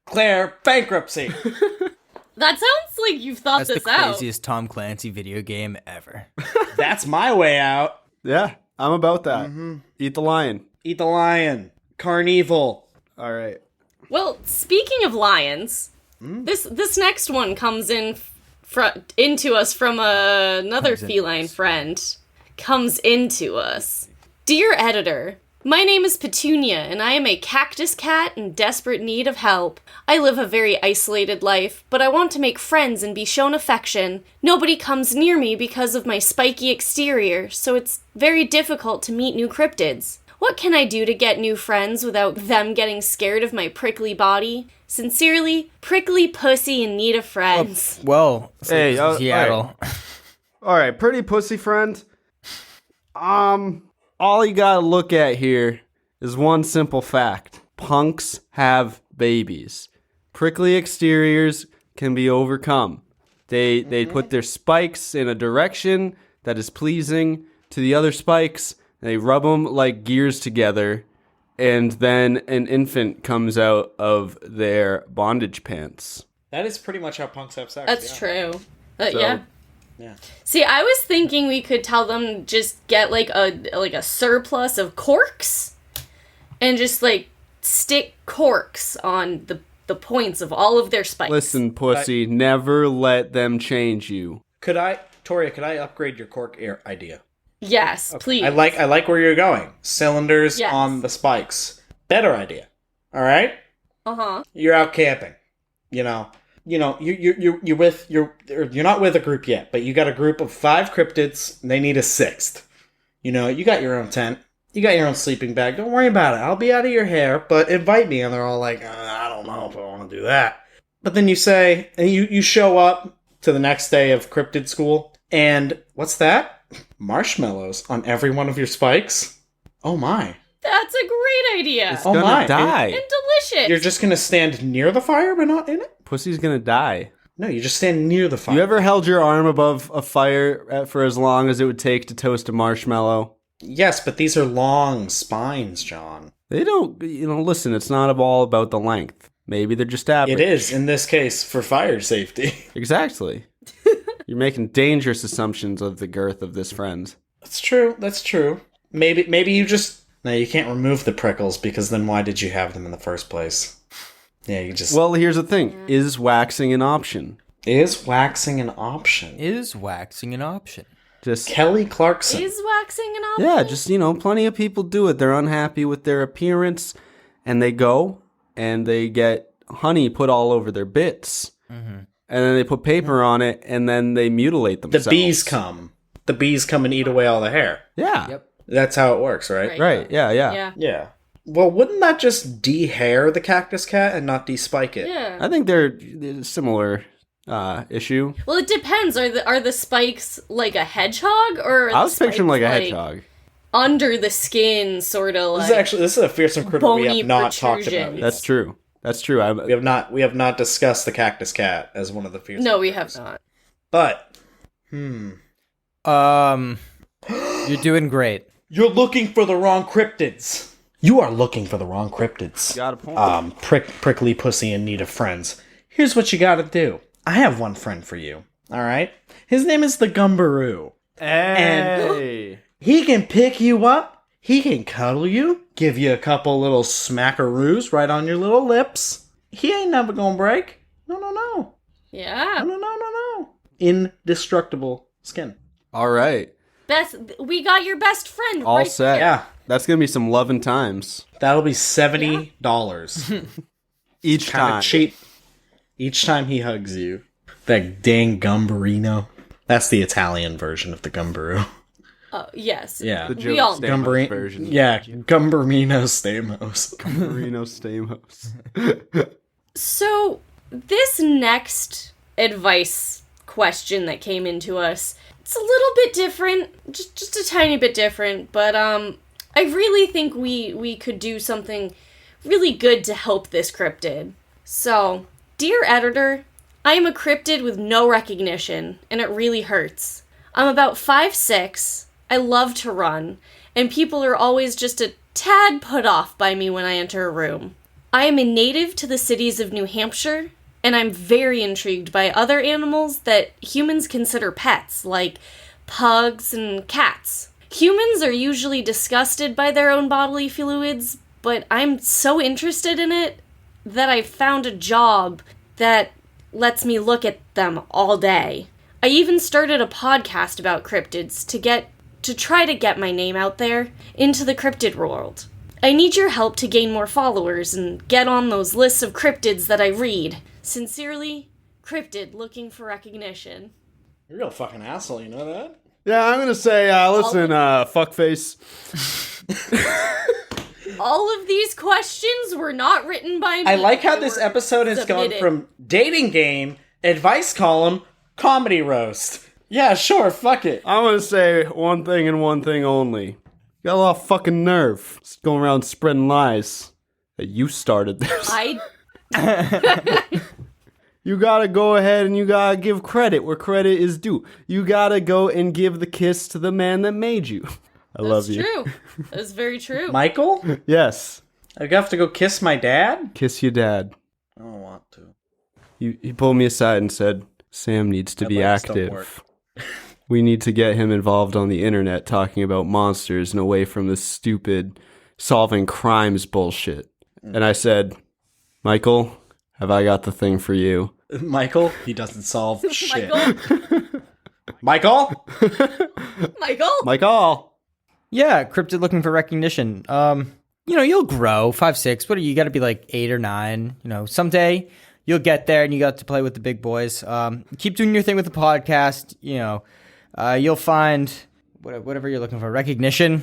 [SPEAKER 8] Declare bankruptcy.
[SPEAKER 5] That sounds like you've thought
[SPEAKER 6] That's the
[SPEAKER 5] this out.
[SPEAKER 6] craziest Tom Clancy video game ever.
[SPEAKER 8] That's my way out.
[SPEAKER 7] Yeah, I'm about that. Eat the lion.
[SPEAKER 8] Eat the lion. Carnival.
[SPEAKER 7] All right.
[SPEAKER 5] Well, speaking of lions, this next one comes into us from another feline friend. Comes into us. Dear editor, my name is Petunia, and I am a cactus cat in desperate need of help. I live a very isolated life, but I want to make friends and be shown affection. Nobody comes near me because of my spiky exterior, so it's very difficult to meet new cryptids. What can I do to get new friends without them getting scared of my prickly body? Sincerely, Prickly Pussy in need of friends.
[SPEAKER 6] Well,
[SPEAKER 7] Hey,
[SPEAKER 6] Sleepless in Seattle.
[SPEAKER 7] All right, pretty pussy friend. All you gotta look at here is one simple fact. Punks have babies. Prickly exteriors can be overcome. They put their spikes in a direction that is pleasing to the other spikes. They rub them like gears together, and then an infant comes out of their bondage pants.
[SPEAKER 8] That is pretty much how punks have sex.
[SPEAKER 5] That's true.
[SPEAKER 7] So-
[SPEAKER 5] Yeah. See, I was thinking we could tell them just get like a surplus of corks, and just like stick corks on the points of all of their spikes.
[SPEAKER 7] Listen, pussy, never let them change you.
[SPEAKER 8] Toria, could I upgrade your cork air idea?
[SPEAKER 5] Yes, please.
[SPEAKER 8] I like where you're going. Cylinders
[SPEAKER 5] Yes.
[SPEAKER 8] on the spikes. Better idea. All right?
[SPEAKER 5] Uh-huh.
[SPEAKER 8] You're out camping. You're not with a group yet, but you got a group of 5 cryptids, and they need a 6th. You got your own tent. You got your own sleeping bag. Don't worry about it. I'll be out of your hair, but invite me. And they're all like, I don't know if I want to do that. But then you say, and you show up to the next day of cryptid school, and what's that? Marshmallows on every one of your spikes? Oh my.
[SPEAKER 5] That's a great idea.
[SPEAKER 8] Oh
[SPEAKER 7] Gonna
[SPEAKER 8] my.
[SPEAKER 7] die.
[SPEAKER 5] And delicious.
[SPEAKER 8] You're just gonna stand near the fire, but not in it?
[SPEAKER 7] Pussy's gonna die.
[SPEAKER 8] No, you just stand near the fire.
[SPEAKER 7] You ever held your arm above a fire for as long as it would take to toast a marshmallow?
[SPEAKER 8] Yes, but these are long spines, John.
[SPEAKER 7] They don't, listen, it's not all about the length. Maybe they're just average.
[SPEAKER 8] It is, in this case, for fire safety.
[SPEAKER 7] Exactly. You're making dangerous assumptions of the girth of this friend.
[SPEAKER 8] That's true. Maybe you just... No, you can't remove the prickles, because then why did you have them in the first place? Yeah, you just...
[SPEAKER 7] Well, here's the thing. Is waxing an option?
[SPEAKER 8] Is waxing an option?
[SPEAKER 6] Is waxing an option?
[SPEAKER 7] Just
[SPEAKER 8] Kelly Clarkson.
[SPEAKER 5] Is waxing an option?
[SPEAKER 7] Yeah, just, plenty of people do it. They're unhappy with their appearance, and they go, and they get honey put all over their bits. Mm-hmm. And then they put paper on it, and then they mutilate themselves.
[SPEAKER 8] The bees come. The bees come and eat away all the hair.
[SPEAKER 7] Yeah.
[SPEAKER 6] Yep.
[SPEAKER 8] That's how it works, right?
[SPEAKER 7] Right, yeah.
[SPEAKER 8] Yeah. Well, wouldn't that just de-hair the cactus cat and not de-spike it?
[SPEAKER 5] Yeah.
[SPEAKER 7] I think they're a similar issue.
[SPEAKER 5] Well, it depends. Are the spikes like a hedgehog, or are
[SPEAKER 7] I was
[SPEAKER 5] the
[SPEAKER 7] picturing like
[SPEAKER 5] spikes,
[SPEAKER 7] a hedgehog.
[SPEAKER 5] under the skin, sort of like
[SPEAKER 8] This is a fearsome cryptid we
[SPEAKER 5] bony
[SPEAKER 8] have not talked about
[SPEAKER 5] protrusions.
[SPEAKER 8] yet.
[SPEAKER 7] That's true.
[SPEAKER 8] We have not discussed the cactus cat as one of the fearsome.
[SPEAKER 5] No, we have not.
[SPEAKER 8] But
[SPEAKER 6] You're doing great.
[SPEAKER 8] you're looking for the wrong cryptids. You are looking for the wrong cryptids.
[SPEAKER 7] Got a point.
[SPEAKER 8] Prickly pussy in need of friends. Here's what you gotta do. I have one friend for you. All right. His name is the Gumbaroo.
[SPEAKER 7] Hey.
[SPEAKER 8] He can pick you up. He can cuddle you. Give you a couple little smackaroos right on your little lips. He ain't never gonna break. No.
[SPEAKER 5] Yeah.
[SPEAKER 8] No. Indestructible skin.
[SPEAKER 7] All right.
[SPEAKER 5] We got your best friend.
[SPEAKER 7] All
[SPEAKER 5] right
[SPEAKER 7] set.
[SPEAKER 5] there.
[SPEAKER 8] Yeah.
[SPEAKER 7] That's going to be some loving times.
[SPEAKER 8] That'll be $70
[SPEAKER 7] Each
[SPEAKER 8] kind
[SPEAKER 7] time.
[SPEAKER 8] of cheap. Each time he hugs you. That dang Gumbarino. That's the Italian version of the Gumbaroo.
[SPEAKER 5] Yes.
[SPEAKER 8] Yeah.
[SPEAKER 7] The
[SPEAKER 5] We all
[SPEAKER 7] Joe Stamos
[SPEAKER 8] Gumbarino
[SPEAKER 7] version.
[SPEAKER 8] Yeah, Gumbarino Stamos.
[SPEAKER 7] Marino Stamos.
[SPEAKER 5] So, this next advice question that came into us, it's a little bit different, just a tiny bit different, but I really think we could do something really good to help this cryptid. So, dear editor, I am a cryptid with no recognition, and it really hurts. I'm about 5'6", I love to run, and people are always just a tad put off by me when I enter a room. I am a native to the cities of New Hampshire, and I'm very intrigued by other animals that humans consider pets, like pugs and cats. Humans are usually disgusted by their own bodily fluids, but I'm so interested in it that I've found a job that lets me look at them all day. I even started a podcast about cryptids to try to get my name out there into the cryptid world. I need your help to gain more followers and get on those lists of cryptids that I read. Sincerely, Cryptid looking for recognition.
[SPEAKER 8] You're a real fucking asshole, you know that?
[SPEAKER 7] Yeah, I'm going to say, listen, fuckface.
[SPEAKER 5] All of these questions were not written by me.
[SPEAKER 8] I like how
[SPEAKER 5] They
[SPEAKER 8] this
[SPEAKER 5] were
[SPEAKER 8] episode has gone
[SPEAKER 5] submitted.
[SPEAKER 8] from dating game, advice column, comedy roast. Yeah, sure, fuck it.
[SPEAKER 7] I'm going to say one thing and one thing only. You got a lot of fucking nerve. Just going around spreading lies that you started this. You gotta go ahead and you gotta give credit where credit is due. You gotta go and give the kiss to the man that made you. I love you.
[SPEAKER 5] That's true. That's very true.
[SPEAKER 8] Michael?
[SPEAKER 7] Yes.
[SPEAKER 8] I have to go kiss my dad?
[SPEAKER 7] Kiss your dad.
[SPEAKER 8] I don't want to.
[SPEAKER 7] He pulled me aside and said, Sam needs to be
[SPEAKER 8] Headlights don't
[SPEAKER 7] active. We need to get him involved on the internet talking about monsters and away from this stupid solving crimes bullshit. And I said, Michael, have I got the thing for you?
[SPEAKER 8] Michael? He doesn't solve shit.
[SPEAKER 5] Michael?
[SPEAKER 8] Michael?
[SPEAKER 5] Michael?
[SPEAKER 7] Michael!
[SPEAKER 6] Yeah, cryptid looking for recognition. You'll grow 5'6". What are you got to be like 8 or 9? Someday you'll get there and you got to play with the big boys. Keep doing your thing with the podcast. You'll find whatever you're looking for. Recognition.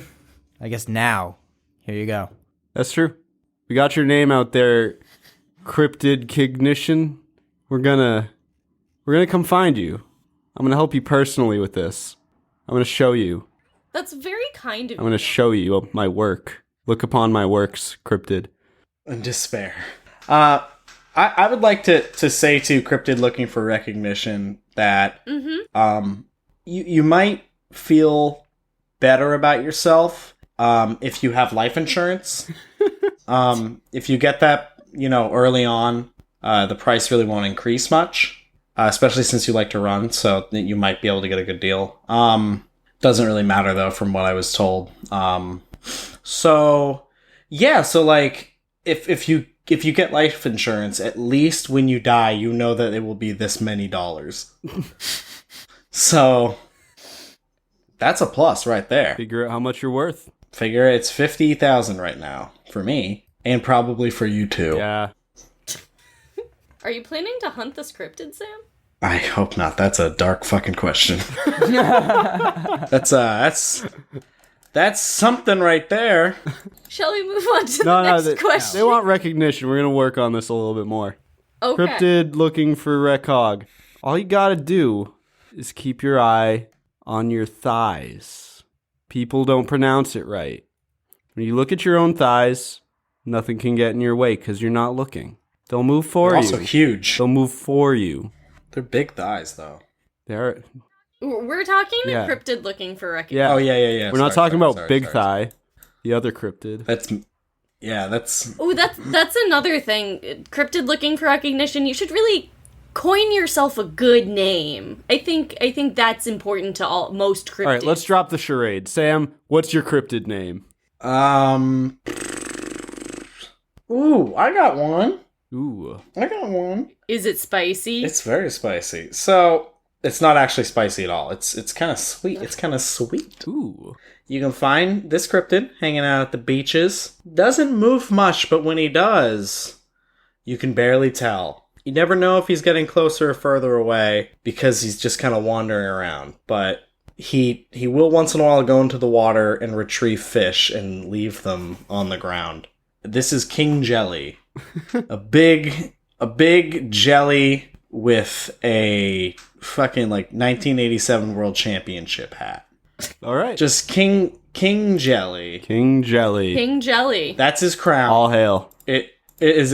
[SPEAKER 6] I guess now. Here you go.
[SPEAKER 7] That's true. We got your name out there, Cryptid Cognition. We're gonna come find you. I'm gonna help you personally with this. I'm gonna show you.
[SPEAKER 5] That's very kind of
[SPEAKER 7] I'm gonna show you my work. Look upon my works, Cryptid.
[SPEAKER 8] and despair. I would like to say to Cryptid looking for recognition that you might feel better about yourself if you have life insurance. If you get that, early on, the price really won't increase much, especially since you like to run, so you might be able to get a good deal. Doesn't really matter, though, from what I was told. So like, if you get life insurance, at least when you die, you know that it will be this many dollars. So that's a plus right there.
[SPEAKER 7] Figure out how much you're worth.
[SPEAKER 8] Figure it's 50,000 right now for me, and probably for you too.
[SPEAKER 7] Yeah.
[SPEAKER 5] Are you planning to hunt this cryptid, Sam?
[SPEAKER 8] I hope not. That's a dark fucking question. That's something right there.
[SPEAKER 5] Shall we move on to the next question?
[SPEAKER 7] They want recognition. We're going to work on this a little bit more.
[SPEAKER 5] Okay.
[SPEAKER 7] Cryptid looking for recog. All you got to do is keep your eye on your thighs. People don't pronounce it right. When you look at your own thighs, nothing can get in your way because you're not looking. They'll move for
[SPEAKER 8] They're
[SPEAKER 7] you.
[SPEAKER 8] also huge.
[SPEAKER 7] They'll move for you.
[SPEAKER 8] They're big thighs, though.
[SPEAKER 7] They're...
[SPEAKER 5] We're talking
[SPEAKER 7] Yeah.
[SPEAKER 5] cryptid looking for recognition.
[SPEAKER 7] Yeah.
[SPEAKER 8] Oh, yeah.
[SPEAKER 7] We're not talking about big thigh. The other cryptid.
[SPEAKER 8] That's...
[SPEAKER 5] Oh, that's another thing. Cryptid looking for recognition. You should really coin yourself a good name. I think that's important to most cryptids.
[SPEAKER 7] All right, let's drop the charade. Sam, what's your cryptid name?
[SPEAKER 8] Ooh, I got one.
[SPEAKER 7] Ooh.
[SPEAKER 8] I got one.
[SPEAKER 5] Is it spicy?
[SPEAKER 8] It's very spicy. So, it's not actually spicy at all. It's kind of sweet. It's kind of sweet.
[SPEAKER 7] Ooh.
[SPEAKER 8] You can find this cryptid hanging out at the beaches. Doesn't move much, but when he does, you can barely tell. You never know if he's getting closer or further away because he's just kind of wandering around. But he will once in a while go into the water and retrieve fish and leave them on the ground. This is King Jelly. a big jelly with a fucking 1987 World Championship hat.
[SPEAKER 7] All right.
[SPEAKER 8] Just King Jelly.
[SPEAKER 7] King Jelly.
[SPEAKER 5] King Jelly.
[SPEAKER 8] That's his crown.
[SPEAKER 7] All hail.
[SPEAKER 8] It's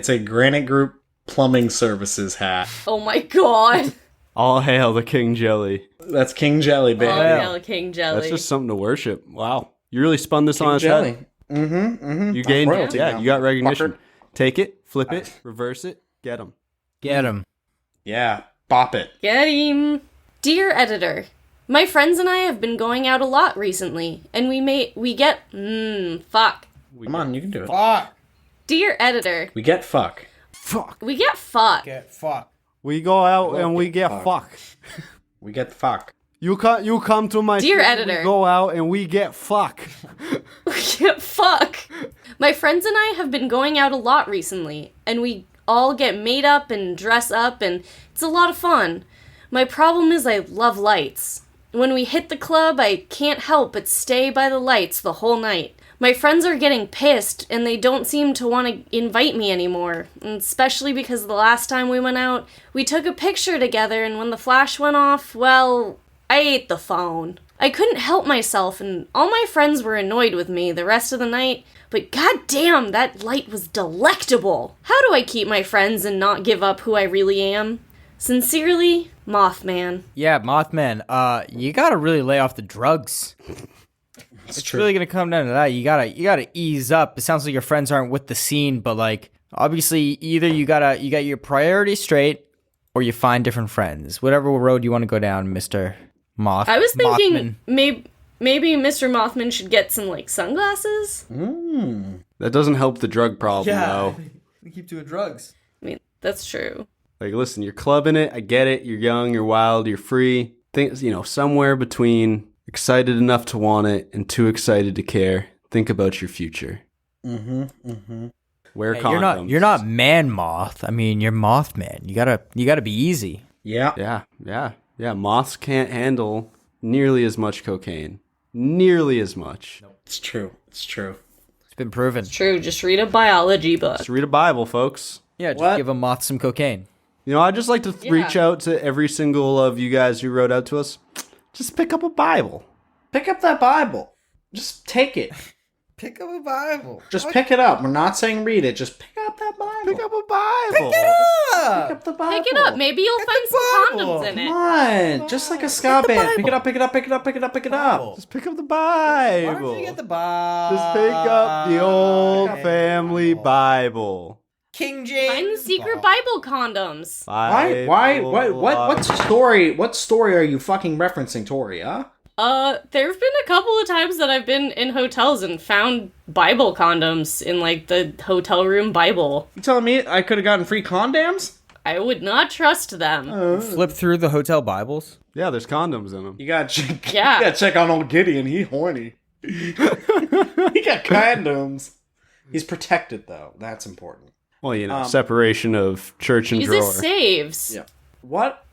[SPEAKER 8] a Granite Group Plumbing Services hat.
[SPEAKER 5] Oh my god.
[SPEAKER 7] All hail the King Jelly.
[SPEAKER 8] That's King Jelly, baby.
[SPEAKER 5] Oh, yeah, King Jelly.
[SPEAKER 7] That's just something to worship. Wow. You really spun this on its
[SPEAKER 8] Jelly.
[SPEAKER 7] head.
[SPEAKER 8] Mm-hmm.
[SPEAKER 7] You gained
[SPEAKER 8] royalty now,
[SPEAKER 7] you got recognition.
[SPEAKER 8] fucker.
[SPEAKER 7] Take it, flip it, reverse it, get him.
[SPEAKER 6] Get him.
[SPEAKER 8] Yeah, bop it.
[SPEAKER 5] Get him. Dear editor, my friends and I have been going out a lot recently, and we get fuck.
[SPEAKER 8] Come on, you can do it.
[SPEAKER 6] Fuck.
[SPEAKER 5] Dear editor,
[SPEAKER 8] We get fuck.
[SPEAKER 7] Fuck.
[SPEAKER 5] we get fuck.
[SPEAKER 6] Get fuck.
[SPEAKER 7] We go out and we get fuck.
[SPEAKER 8] We get fuck.
[SPEAKER 7] You come to my
[SPEAKER 5] Dear
[SPEAKER 7] city,
[SPEAKER 5] editor.
[SPEAKER 7] we go out and we get fuck.
[SPEAKER 5] We get fuck. My friends and I have been going out a lot recently, and we all get made up and dress up, and it's a lot of fun. My problem is I love lights. When we hit the club, I can't help but stay by the lights the whole night. My friends are getting pissed, and they don't seem to want to invite me anymore, and especially because the last time we went out, we took a picture together, and when the flash went off, well, I ate the phone. I couldn't help myself, and all my friends were annoyed with me the rest of the night, but goddamn, that light was delectable. How do I keep my friends and not give up who I really am? Sincerely, Mothman.
[SPEAKER 6] Yeah, Mothman. You gotta really lay off the drugs.
[SPEAKER 8] It's
[SPEAKER 6] It's
[SPEAKER 8] true.
[SPEAKER 6] really gonna come down to that. You gotta ease up. It sounds like your friends aren't with the scene, but obviously either you got your priorities straight, or you find different friends. Whatever road you want to go down, Mr. Moth.
[SPEAKER 5] I was thinking
[SPEAKER 6] Mothman.
[SPEAKER 5] maybe Mr. Mothman should get some sunglasses.
[SPEAKER 7] That doesn't help the drug problem though.
[SPEAKER 6] We keep doing drugs.
[SPEAKER 5] I mean, that's true.
[SPEAKER 7] Listen, you're clubbing it. I get it. You're young. You're wild. You're free. Think, somewhere between excited enough to want it and too excited to care. Think about your future. Wear
[SPEAKER 6] Hey,
[SPEAKER 7] condoms.
[SPEAKER 6] you're not man moth. I mean, you're Mothman. You gotta be easy.
[SPEAKER 8] Yeah.
[SPEAKER 7] Yeah. Moths can't handle nearly as much cocaine. Nearly as much.
[SPEAKER 8] It's true. It's true.
[SPEAKER 6] It's been proven.
[SPEAKER 5] True, just read a biology book.
[SPEAKER 7] Just read a Bible, folks.
[SPEAKER 6] Yeah, just
[SPEAKER 8] What?
[SPEAKER 6] give a moth some cocaine.
[SPEAKER 7] I'd just like to reach out to every single of you guys who wrote out to us. Just pick up a Bible.
[SPEAKER 8] Pick up that Bible. Just take it.
[SPEAKER 6] Pick up a Bible.
[SPEAKER 8] Just pick it up. We're not saying read it. Just pick up that Bible.
[SPEAKER 7] Pick up a Bible.
[SPEAKER 6] Pick it
[SPEAKER 8] Pick
[SPEAKER 6] up.
[SPEAKER 8] up the Bible.
[SPEAKER 5] Pick it up. Maybe you'll find
[SPEAKER 6] the
[SPEAKER 5] some
[SPEAKER 6] Bible.
[SPEAKER 5] condoms in
[SPEAKER 8] Come
[SPEAKER 5] it.
[SPEAKER 8] on. Just like a ska band. Pick it up, pick it up, pick it up, pick it up, pick it up.
[SPEAKER 7] Just pick up the
[SPEAKER 6] Why
[SPEAKER 7] Bible.
[SPEAKER 6] don't you get the Bible?
[SPEAKER 7] Just pick up the old family Bible.
[SPEAKER 6] King James.
[SPEAKER 5] Find the secret Bible condoms.
[SPEAKER 8] Why, what story are you fucking referencing, Tori, huh?
[SPEAKER 5] There have been a couple of times that I've been in hotels and found Bible condoms in, like, the hotel room Bible.
[SPEAKER 8] You telling me I could have gotten free condoms?
[SPEAKER 5] I would not trust them.
[SPEAKER 6] Flip through the hotel Bibles.
[SPEAKER 7] Yeah, there's condoms in them.
[SPEAKER 8] You gotta check,
[SPEAKER 5] Yeah.
[SPEAKER 8] you gotta check on old Gideon. He horny. He got condoms. He's protected, though. That's important.
[SPEAKER 7] Well, separation of church and drawer.
[SPEAKER 5] Jesus saves.
[SPEAKER 8] Yeah. What?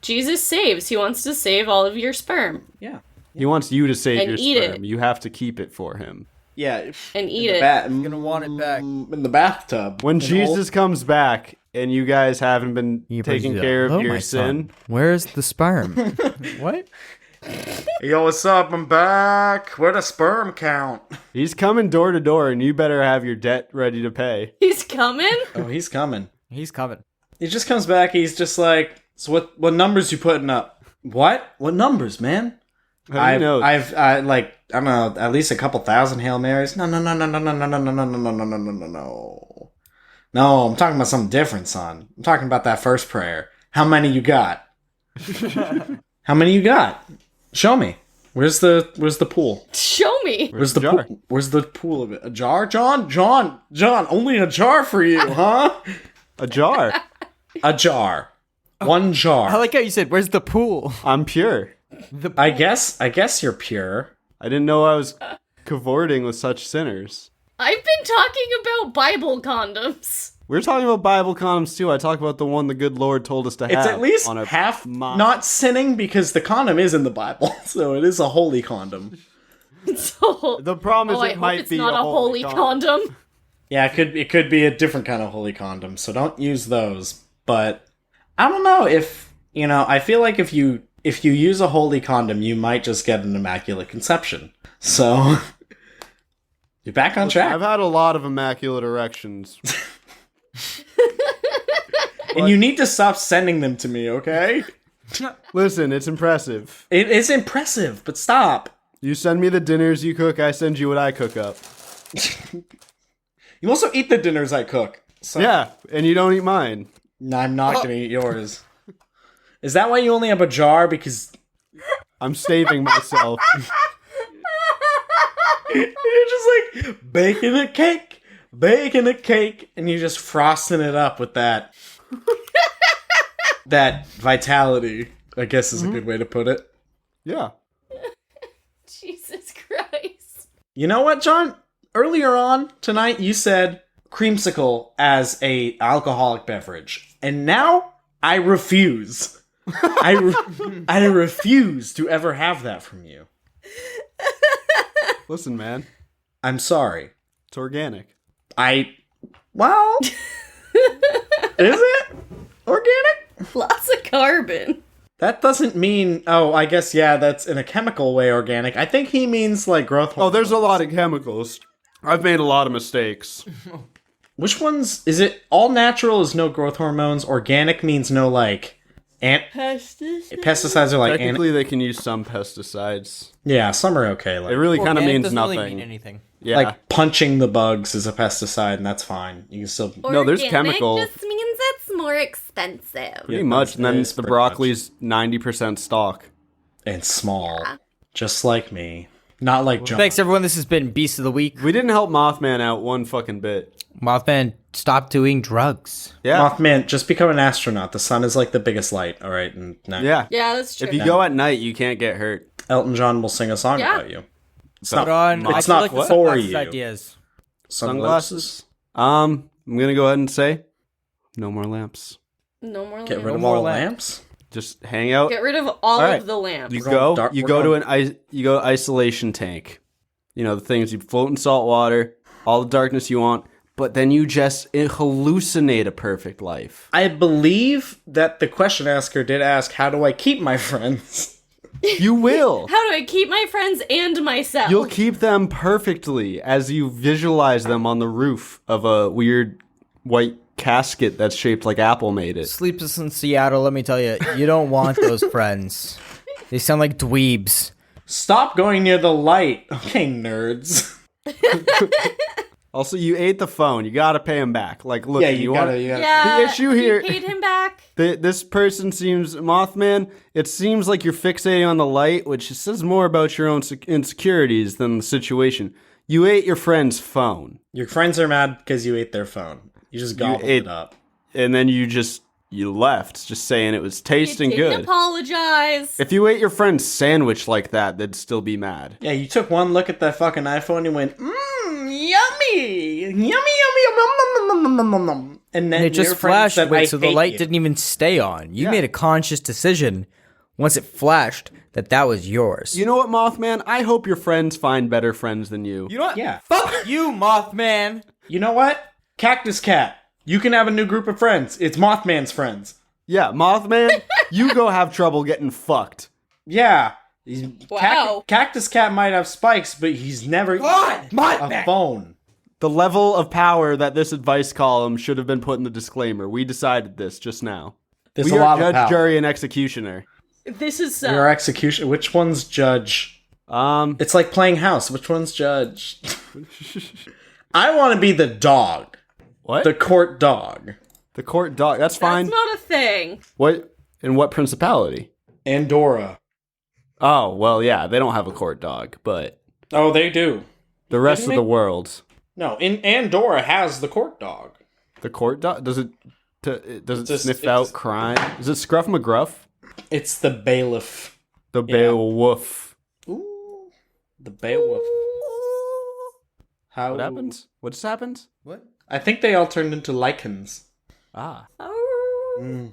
[SPEAKER 5] Jesus saves. He wants to save all of your sperm
[SPEAKER 8] Yeah.
[SPEAKER 7] He wants you to save
[SPEAKER 5] And
[SPEAKER 7] your
[SPEAKER 5] eat
[SPEAKER 7] sperm.
[SPEAKER 5] it.
[SPEAKER 7] You have to keep it for him.
[SPEAKER 8] Yeah.
[SPEAKER 5] and eat it.
[SPEAKER 8] I'm
[SPEAKER 6] gonna want it back.
[SPEAKER 8] in the bathtub.
[SPEAKER 7] When
[SPEAKER 8] In
[SPEAKER 7] Jesus comes back and you guys haven't been taking care of your sin,
[SPEAKER 6] Where's the sperm? What?
[SPEAKER 8] Yo, what's up? I'm back. Where'd the sperm count?
[SPEAKER 7] he's coming door to door and you better have your debt ready to pay.
[SPEAKER 5] He's coming?
[SPEAKER 8] Oh, he's coming.
[SPEAKER 6] He's coming.
[SPEAKER 8] He just comes back. He's just like, so what numbers you putting up? What? What numbers, man?
[SPEAKER 7] How do you know?
[SPEAKER 8] I've like, I don't know, at least a couple thousand Hail Marys. No. No, I'm talking about something different, son. I'm talking about that first prayer. How many you got? How many you got? Show me. Where's the pool?
[SPEAKER 5] Show me.
[SPEAKER 8] Where's the
[SPEAKER 7] jar?
[SPEAKER 8] pool? Where's the pool of it? A jar, John? John, only a jar for you, huh?
[SPEAKER 7] A jar.
[SPEAKER 8] A jar. One jar.
[SPEAKER 6] I like how you said, "Where's the pool?"
[SPEAKER 7] I'm pure.
[SPEAKER 8] I guess you're pure.
[SPEAKER 7] I didn't know I was cavorting with such sinners.
[SPEAKER 5] I've been talking about Bible condoms.
[SPEAKER 7] We're talking about Bible condoms too. I talk about the one the good Lord told us to have.
[SPEAKER 8] It's at least
[SPEAKER 7] on our
[SPEAKER 8] half
[SPEAKER 7] mind.
[SPEAKER 8] not sinning because the condom is in the Bible, so it is a holy condom.
[SPEAKER 5] So,
[SPEAKER 7] The problem is
[SPEAKER 5] I
[SPEAKER 7] it
[SPEAKER 5] hope
[SPEAKER 7] might
[SPEAKER 5] it's
[SPEAKER 7] be
[SPEAKER 5] not a holy condom.
[SPEAKER 8] Yeah, it could be a different kind of holy condom, so don't use those. But I don't know if I feel like if you use a holy condom, you might just get an immaculate conception. So you're back on track.
[SPEAKER 7] I've had a lot of immaculate erections.
[SPEAKER 8] And you need to stop sending them to me, okay?
[SPEAKER 7] Listen, it's impressive.
[SPEAKER 8] It is impressive, but stop.
[SPEAKER 7] You send me the dinners you cook, I send you what I cook up.
[SPEAKER 8] You also eat the dinners I cook. So
[SPEAKER 7] Yeah, and you don't eat mine.
[SPEAKER 8] No, I'm not gonna eat yours. Is that why you only have a jar? Because
[SPEAKER 7] I'm staving myself.
[SPEAKER 8] you're just like baking a cake, and you're just frosting it up with that vitality, I guess is a good way to put it.
[SPEAKER 7] Yeah.
[SPEAKER 5] Jesus Christ.
[SPEAKER 8] You know what, John? Earlier on tonight, you said creamsicle as a alcoholic beverage, and now I refuse. I refuse to ever have that from you.
[SPEAKER 7] Listen, man.
[SPEAKER 8] I'm sorry.
[SPEAKER 7] It's organic.
[SPEAKER 8] Well, is it organic?
[SPEAKER 5] Lots of carbon.
[SPEAKER 8] That doesn't mean, I guess, yeah, that's in a chemical way organic. I think he means like growth
[SPEAKER 7] Oh,
[SPEAKER 8] hormones.
[SPEAKER 7] there's a lot of chemicals. I've made a lot of mistakes.
[SPEAKER 8] Which ones? Is it all natural is no growth hormones? Organic means no like pesticides are like
[SPEAKER 7] Technically, they can use some pesticides.
[SPEAKER 8] yeah, some are okay. Like
[SPEAKER 7] It really kind of
[SPEAKER 6] Organic
[SPEAKER 7] means
[SPEAKER 6] doesn't
[SPEAKER 7] nothing.
[SPEAKER 6] really mean anything.
[SPEAKER 7] Yeah.
[SPEAKER 8] like punching the bugs is a pesticide, and that's fine. You can still
[SPEAKER 7] No, there's chemical-
[SPEAKER 5] just means it's more expensive.
[SPEAKER 7] pretty much. And then
[SPEAKER 8] is
[SPEAKER 7] the
[SPEAKER 8] pretty
[SPEAKER 7] broccoli's 90% stock.
[SPEAKER 8] and small, just like me, not like John.
[SPEAKER 6] Thanks, everyone. This has been Beast of the Week.
[SPEAKER 7] We didn't help Mothman out one fucking bit.
[SPEAKER 6] Mothman, stop doing drugs.
[SPEAKER 7] Yeah.
[SPEAKER 8] Mothman, just become an astronaut. The sun is like the biggest light. All right, and now
[SPEAKER 7] Yeah.
[SPEAKER 5] Yeah, that's true.
[SPEAKER 7] If you go at night, you can't get hurt.
[SPEAKER 8] Elton John will sing a song
[SPEAKER 5] Yeah.
[SPEAKER 8] about you. It's
[SPEAKER 6] Put
[SPEAKER 8] not.
[SPEAKER 6] on.
[SPEAKER 8] It's
[SPEAKER 6] I
[SPEAKER 8] not
[SPEAKER 6] feel like
[SPEAKER 8] for
[SPEAKER 6] the
[SPEAKER 8] you.
[SPEAKER 6] Ideas.
[SPEAKER 7] Sunglasses. I'm gonna go ahead and say, no more lamps.
[SPEAKER 5] No more
[SPEAKER 8] Get
[SPEAKER 5] lamps.
[SPEAKER 8] rid of
[SPEAKER 6] No
[SPEAKER 8] all
[SPEAKER 6] more
[SPEAKER 8] the
[SPEAKER 6] lamps.
[SPEAKER 8] lamps.
[SPEAKER 7] Just hang out.
[SPEAKER 5] Get rid of all
[SPEAKER 7] Alright.
[SPEAKER 5] of the lamps.
[SPEAKER 7] You
[SPEAKER 8] We're
[SPEAKER 7] go.
[SPEAKER 8] going dark-
[SPEAKER 7] You
[SPEAKER 8] we're
[SPEAKER 7] go
[SPEAKER 8] going-
[SPEAKER 7] to you go isolation tank. You know the things you float in salt water, all the darkness you want, but then you just hallucinate a perfect life.
[SPEAKER 8] I believe that the question asker did ask, "How do I keep my friends?"
[SPEAKER 7] You will.
[SPEAKER 5] How do I keep my friends and myself?
[SPEAKER 7] You'll keep them perfectly as you visualize them on the roof of a weird white casket that's shaped like Apple made it.
[SPEAKER 6] Sleepless in Seattle, let me tell you, you don't want those friends. They sound like dweebs.
[SPEAKER 8] Stop going near the light. Okay, nerds.
[SPEAKER 7] Also, you ate the phone. You gotta pay him back. Like, look,
[SPEAKER 8] Yeah, you gotta.
[SPEAKER 5] Yeah,
[SPEAKER 7] The issue here-
[SPEAKER 5] you paid him back.
[SPEAKER 7] This person seems, Mothman, it seems like you're fixating on the light, which says more about your own insecurities than the situation. You ate your friend's phone.
[SPEAKER 8] Your friends are mad because you ate their phone. You just gobbled it up.
[SPEAKER 7] And then you left, just saying it was tasting
[SPEAKER 5] You didn't
[SPEAKER 7] good.
[SPEAKER 5] apologize.
[SPEAKER 7] If you ate your friend's sandwich like that, they'd still be mad.
[SPEAKER 8] Yeah, you took one look at that fucking iPhone and went, yummy! Yummy, yummy, yum, yum, yum, yum. And then
[SPEAKER 6] And it just
[SPEAKER 8] your friend
[SPEAKER 6] flashed,
[SPEAKER 8] said,
[SPEAKER 6] wait, so the
[SPEAKER 8] hate
[SPEAKER 6] light
[SPEAKER 8] you.
[SPEAKER 6] didn't even stay on. You
[SPEAKER 7] Yeah.
[SPEAKER 6] made a conscious decision, once it flashed, that was yours.
[SPEAKER 7] You know what, Mothman? I hope your friends find better friends than you.
[SPEAKER 6] You know what?
[SPEAKER 8] Yeah.
[SPEAKER 6] Fuck you, Mothman!
[SPEAKER 8] You know what? Cactus Cat. You can have a new group of friends. It's Mothman's friends.
[SPEAKER 7] Yeah, Mothman, you go have trouble getting fucked.
[SPEAKER 8] Yeah.
[SPEAKER 5] Wow.
[SPEAKER 8] Cactus Cat might have spikes, but he's never a phone.
[SPEAKER 7] The level of power that this advice column should have been put in the disclaimer. We decided this just now.
[SPEAKER 8] There's
[SPEAKER 7] We
[SPEAKER 8] a
[SPEAKER 7] are
[SPEAKER 8] lot of
[SPEAKER 7] judge,
[SPEAKER 8] power.
[SPEAKER 7] jury, and executioner.
[SPEAKER 5] This is
[SPEAKER 8] Your execution. Which one's judge? It's like playing house. Which one's judge? I want to be the dog.
[SPEAKER 7] What?
[SPEAKER 8] The court dog.
[SPEAKER 7] The court dog. That's fine.
[SPEAKER 5] That's not a thing.
[SPEAKER 7] What? In what principality?
[SPEAKER 8] Andorra.
[SPEAKER 7] Oh, well, yeah, they don't have a court dog, but
[SPEAKER 8] Oh, they do.
[SPEAKER 7] the rest
[SPEAKER 8] Didn't
[SPEAKER 7] of the
[SPEAKER 8] they?
[SPEAKER 7] world.
[SPEAKER 8] No, in Andorra has the court dog.
[SPEAKER 7] The court dog? Does it
[SPEAKER 8] It's
[SPEAKER 7] sniff
[SPEAKER 8] a-
[SPEAKER 7] out
[SPEAKER 8] it's a-
[SPEAKER 7] crime? Is it Scruff McGruff?
[SPEAKER 8] It's the bailiff.
[SPEAKER 7] The
[SPEAKER 8] Yeah.
[SPEAKER 7] Beowulf.
[SPEAKER 8] Ooh, the bailiff. How
[SPEAKER 7] What happens? What just happened?
[SPEAKER 6] What?
[SPEAKER 8] I think they all turned into lichens.
[SPEAKER 7] Ah.
[SPEAKER 5] Oh.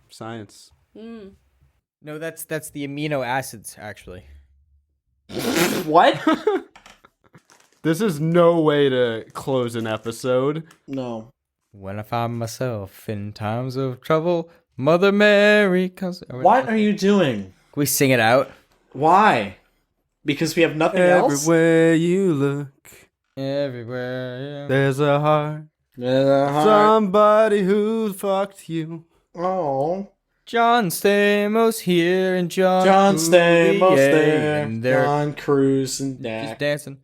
[SPEAKER 7] Science.
[SPEAKER 6] No, that's the amino acids, actually.
[SPEAKER 8] What?
[SPEAKER 7] This is no way to close an episode.
[SPEAKER 8] No.
[SPEAKER 6] When I find myself in times of trouble, Mother Mary comes...
[SPEAKER 8] What are you doing?
[SPEAKER 6] Can we sing it out?
[SPEAKER 8] Why? Because we have nothing else?
[SPEAKER 7] Everywhere you look,
[SPEAKER 6] Everywhere, yeah.
[SPEAKER 7] there's a heart.
[SPEAKER 8] Uh-huh.
[SPEAKER 7] Somebody who fucked you.
[SPEAKER 8] Oh.
[SPEAKER 6] John Stamos here and John
[SPEAKER 8] Stamos
[SPEAKER 6] Coulier,
[SPEAKER 8] there.
[SPEAKER 6] and they're
[SPEAKER 8] John Cruz and
[SPEAKER 6] just
[SPEAKER 8] Dak.
[SPEAKER 6] dancing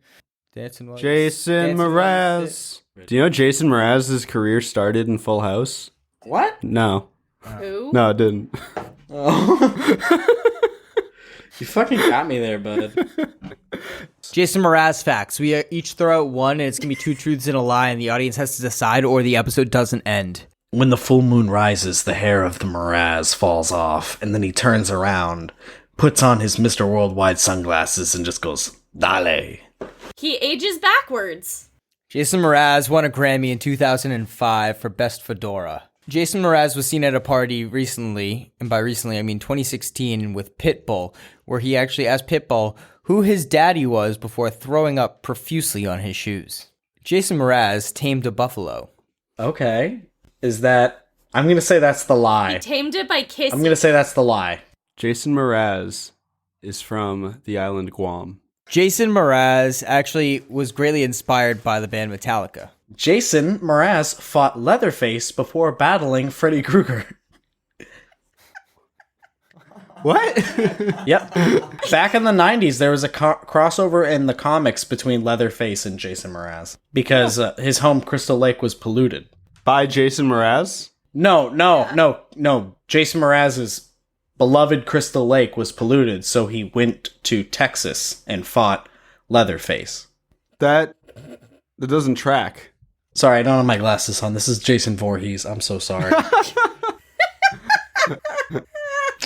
[SPEAKER 6] while
[SPEAKER 7] Jason
[SPEAKER 6] dancing while
[SPEAKER 7] Mraz. Do you know Jason Mraz's career started in Full House?
[SPEAKER 8] What?
[SPEAKER 7] No.
[SPEAKER 5] Who?
[SPEAKER 7] No, it didn't.
[SPEAKER 8] Oh. You fucking got me there, bud.
[SPEAKER 6] Jason Mraz facts. We each throw out one, and it's gonna be two truths and a lie, and the audience has to decide, or the episode doesn't end.
[SPEAKER 9] When the full moon rises, the hair of the Mraz falls off, and then he turns around, puts on his Mr. Worldwide sunglasses, and just goes, Dale.
[SPEAKER 5] He ages backwards.
[SPEAKER 6] Jason Mraz won a Grammy in 2005 for Best Fedora. Jason Mraz was seen at a party recently, and by recently I mean 2016, with Pitbull, where he actually asked Pitbull who his daddy was before throwing up profusely on his shoes. Jason Mraz tamed a buffalo.
[SPEAKER 8] Okay. Is that... I'm going to say that's the lie.
[SPEAKER 5] He tamed it by kissing.
[SPEAKER 8] I'm going to say that's the lie.
[SPEAKER 7] Jason Mraz is from the island Guam.
[SPEAKER 6] Jason Mraz actually was greatly inspired by the band Metallica.
[SPEAKER 8] Jason Mraz fought Leatherface before battling Freddy Krueger.
[SPEAKER 7] What?
[SPEAKER 8] Yep. Back in the 90s, there was a crossover in the comics between Leatherface and Jason Mraz because his home, Crystal Lake, was polluted.
[SPEAKER 7] By Jason Mraz?
[SPEAKER 8] No. Jason Mraz's beloved Crystal Lake was polluted, so he went to Texas and fought Leatherface.
[SPEAKER 7] That doesn't track.
[SPEAKER 8] Sorry, I don't have my glasses on. This is Jason Voorhees. I'm so sorry.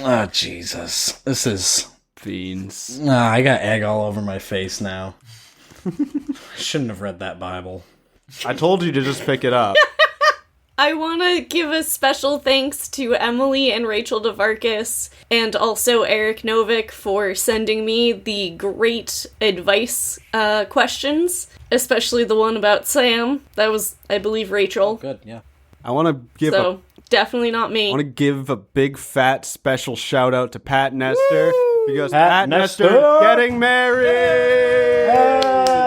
[SPEAKER 8] Oh, Jesus. This is...
[SPEAKER 7] Fiends.
[SPEAKER 8] I got egg all over my face now. I shouldn't have read that Bible.
[SPEAKER 7] I told you to just pick it up.
[SPEAKER 5] I want to give a special thanks to Emily and Rachel DeVarkis and also Eric Novick for sending me the great advice questions, especially the one about Sam. That was, I believe, Rachel.
[SPEAKER 8] Good, yeah.
[SPEAKER 7] I want to give
[SPEAKER 5] So, definitely not me.
[SPEAKER 7] I want to give a big fat special shout out to Pat Nestor because Pat Nestor
[SPEAKER 8] Nestor!
[SPEAKER 7] is getting married.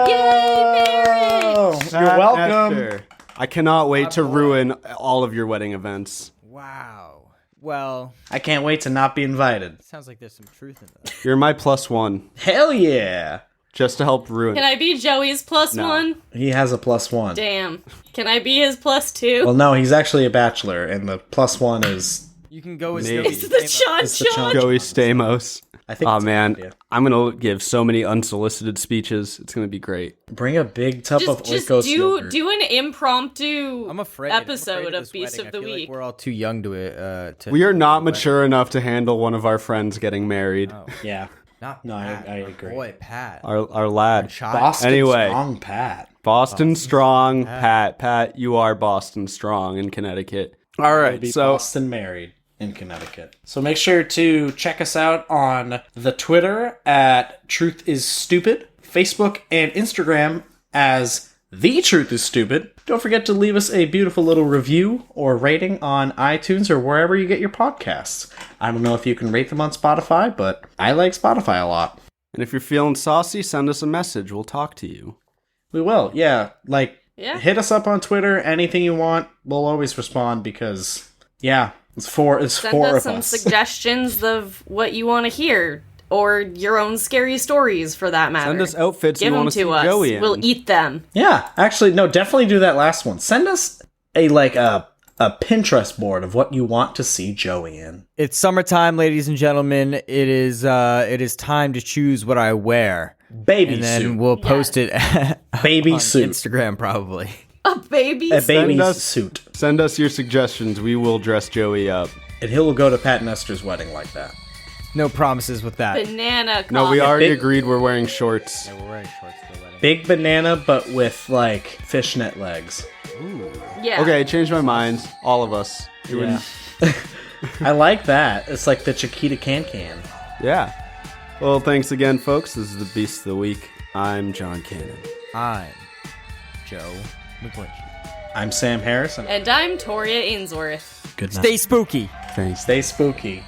[SPEAKER 5] Yay, marriage!
[SPEAKER 8] You're welcome.
[SPEAKER 7] Nestor. I cannot wait to ruin all of your wedding events.
[SPEAKER 6] Wow. Well,
[SPEAKER 8] I can't wait to not be invited.
[SPEAKER 6] sounds like there's some truth in that.
[SPEAKER 7] You're my +1,
[SPEAKER 8] Hell yeah.
[SPEAKER 7] just to help ruin.
[SPEAKER 5] Can I be Joey's +1?
[SPEAKER 8] He has a +1.
[SPEAKER 5] Damn. Can I be his +2?
[SPEAKER 8] Well, no, he's actually a bachelor, and the +1 is...
[SPEAKER 6] You can go with
[SPEAKER 7] Maybe.
[SPEAKER 5] It's the Sean
[SPEAKER 8] It's the
[SPEAKER 5] Sean.
[SPEAKER 7] Joey Stamos.
[SPEAKER 8] I think
[SPEAKER 7] Oh
[SPEAKER 8] it's a good
[SPEAKER 7] man,
[SPEAKER 8] idea.
[SPEAKER 7] I'm gonna give so many unsolicited speeches. It's gonna be great.
[SPEAKER 8] Bring a big tub of
[SPEAKER 5] Just
[SPEAKER 8] Oikos
[SPEAKER 5] do
[SPEAKER 8] yogurt.
[SPEAKER 5] an impromptu
[SPEAKER 6] I'm afraid.
[SPEAKER 5] episode of Beast
[SPEAKER 6] wedding.
[SPEAKER 5] of the
[SPEAKER 6] I feel
[SPEAKER 5] Week.
[SPEAKER 6] Like we're all too young to.
[SPEAKER 7] We are not mature enough to handle one of our friends getting married.
[SPEAKER 6] Oh,
[SPEAKER 8] Yeah.
[SPEAKER 6] not
[SPEAKER 8] No, I
[SPEAKER 6] Pat,
[SPEAKER 8] agree.
[SPEAKER 6] Boy, Pat.
[SPEAKER 7] Our lad,
[SPEAKER 6] Child.
[SPEAKER 8] Boston
[SPEAKER 7] Anyway.
[SPEAKER 8] Strong Pat.
[SPEAKER 7] Boston strong, Pat, you are Boston strong in Connecticut. All
[SPEAKER 8] We'll
[SPEAKER 7] right,
[SPEAKER 8] be
[SPEAKER 7] so
[SPEAKER 8] Boston married in Connecticut. So make sure to check us out on the Twitter at Truth is Stupid, Facebook and Instagram as The Truth is Stupid. Don't forget to leave us a beautiful little review or rating on iTunes or wherever you get your podcasts. I don't know if you can rate them on Spotify, but I like Spotify a lot.
[SPEAKER 7] and if you're feeling saucy, send us a message. We'll talk to you.
[SPEAKER 8] We will, yeah. Like,
[SPEAKER 5] Yeah.
[SPEAKER 8] hit us up on Twitter, anything you want. We'll always respond because, yeah, it's four
[SPEAKER 5] Send
[SPEAKER 8] of
[SPEAKER 5] us some suggestions of what you want to hear, or your own scary stories for that matter.
[SPEAKER 7] Send us outfits
[SPEAKER 5] Give
[SPEAKER 7] you
[SPEAKER 5] them
[SPEAKER 7] want to see
[SPEAKER 5] to us.
[SPEAKER 7] Joey in.
[SPEAKER 5] We'll eat them.
[SPEAKER 8] Yeah, actually, no, definitely do that last one. Send us a Pinterest board of what you want to see Joey in.
[SPEAKER 6] It's summertime, ladies and gentlemen. It is time to choose what I wear,
[SPEAKER 8] Baby
[SPEAKER 6] and then
[SPEAKER 8] suit.
[SPEAKER 6] we'll post it
[SPEAKER 8] Baby
[SPEAKER 6] on
[SPEAKER 8] suit.
[SPEAKER 6] Instagram probably.
[SPEAKER 5] A baby.
[SPEAKER 8] A baby
[SPEAKER 7] Send us-
[SPEAKER 8] suit.
[SPEAKER 7] Send us your suggestions. We will dress Joey up.
[SPEAKER 8] And he'll go to Pat Nestor's wedding like that.
[SPEAKER 6] No promises with that.
[SPEAKER 5] Banana.
[SPEAKER 7] No, we
[SPEAKER 5] coffee.
[SPEAKER 7] already
[SPEAKER 8] big-
[SPEAKER 7] agreed we're wearing shorts.
[SPEAKER 6] We're wearing shorts for the wedding.
[SPEAKER 8] Big banana, but with, like, fishnet legs.
[SPEAKER 5] Yeah.
[SPEAKER 7] Okay, changed my mind. All of us. It
[SPEAKER 8] Yeah.
[SPEAKER 7] would-
[SPEAKER 8] I like that. It's like the Chiquita Can-Can.
[SPEAKER 7] yeah. Well, thanks again, folks. This is the Beast of the Week. I'm John Cannon.
[SPEAKER 6] I'm Joe McGlinchey.
[SPEAKER 8] I'm Sam Harrison.
[SPEAKER 5] And I'm Toria Ainsworth.
[SPEAKER 8] Good night.
[SPEAKER 6] Stay spooky.
[SPEAKER 7] Thanks.
[SPEAKER 8] Stay spooky.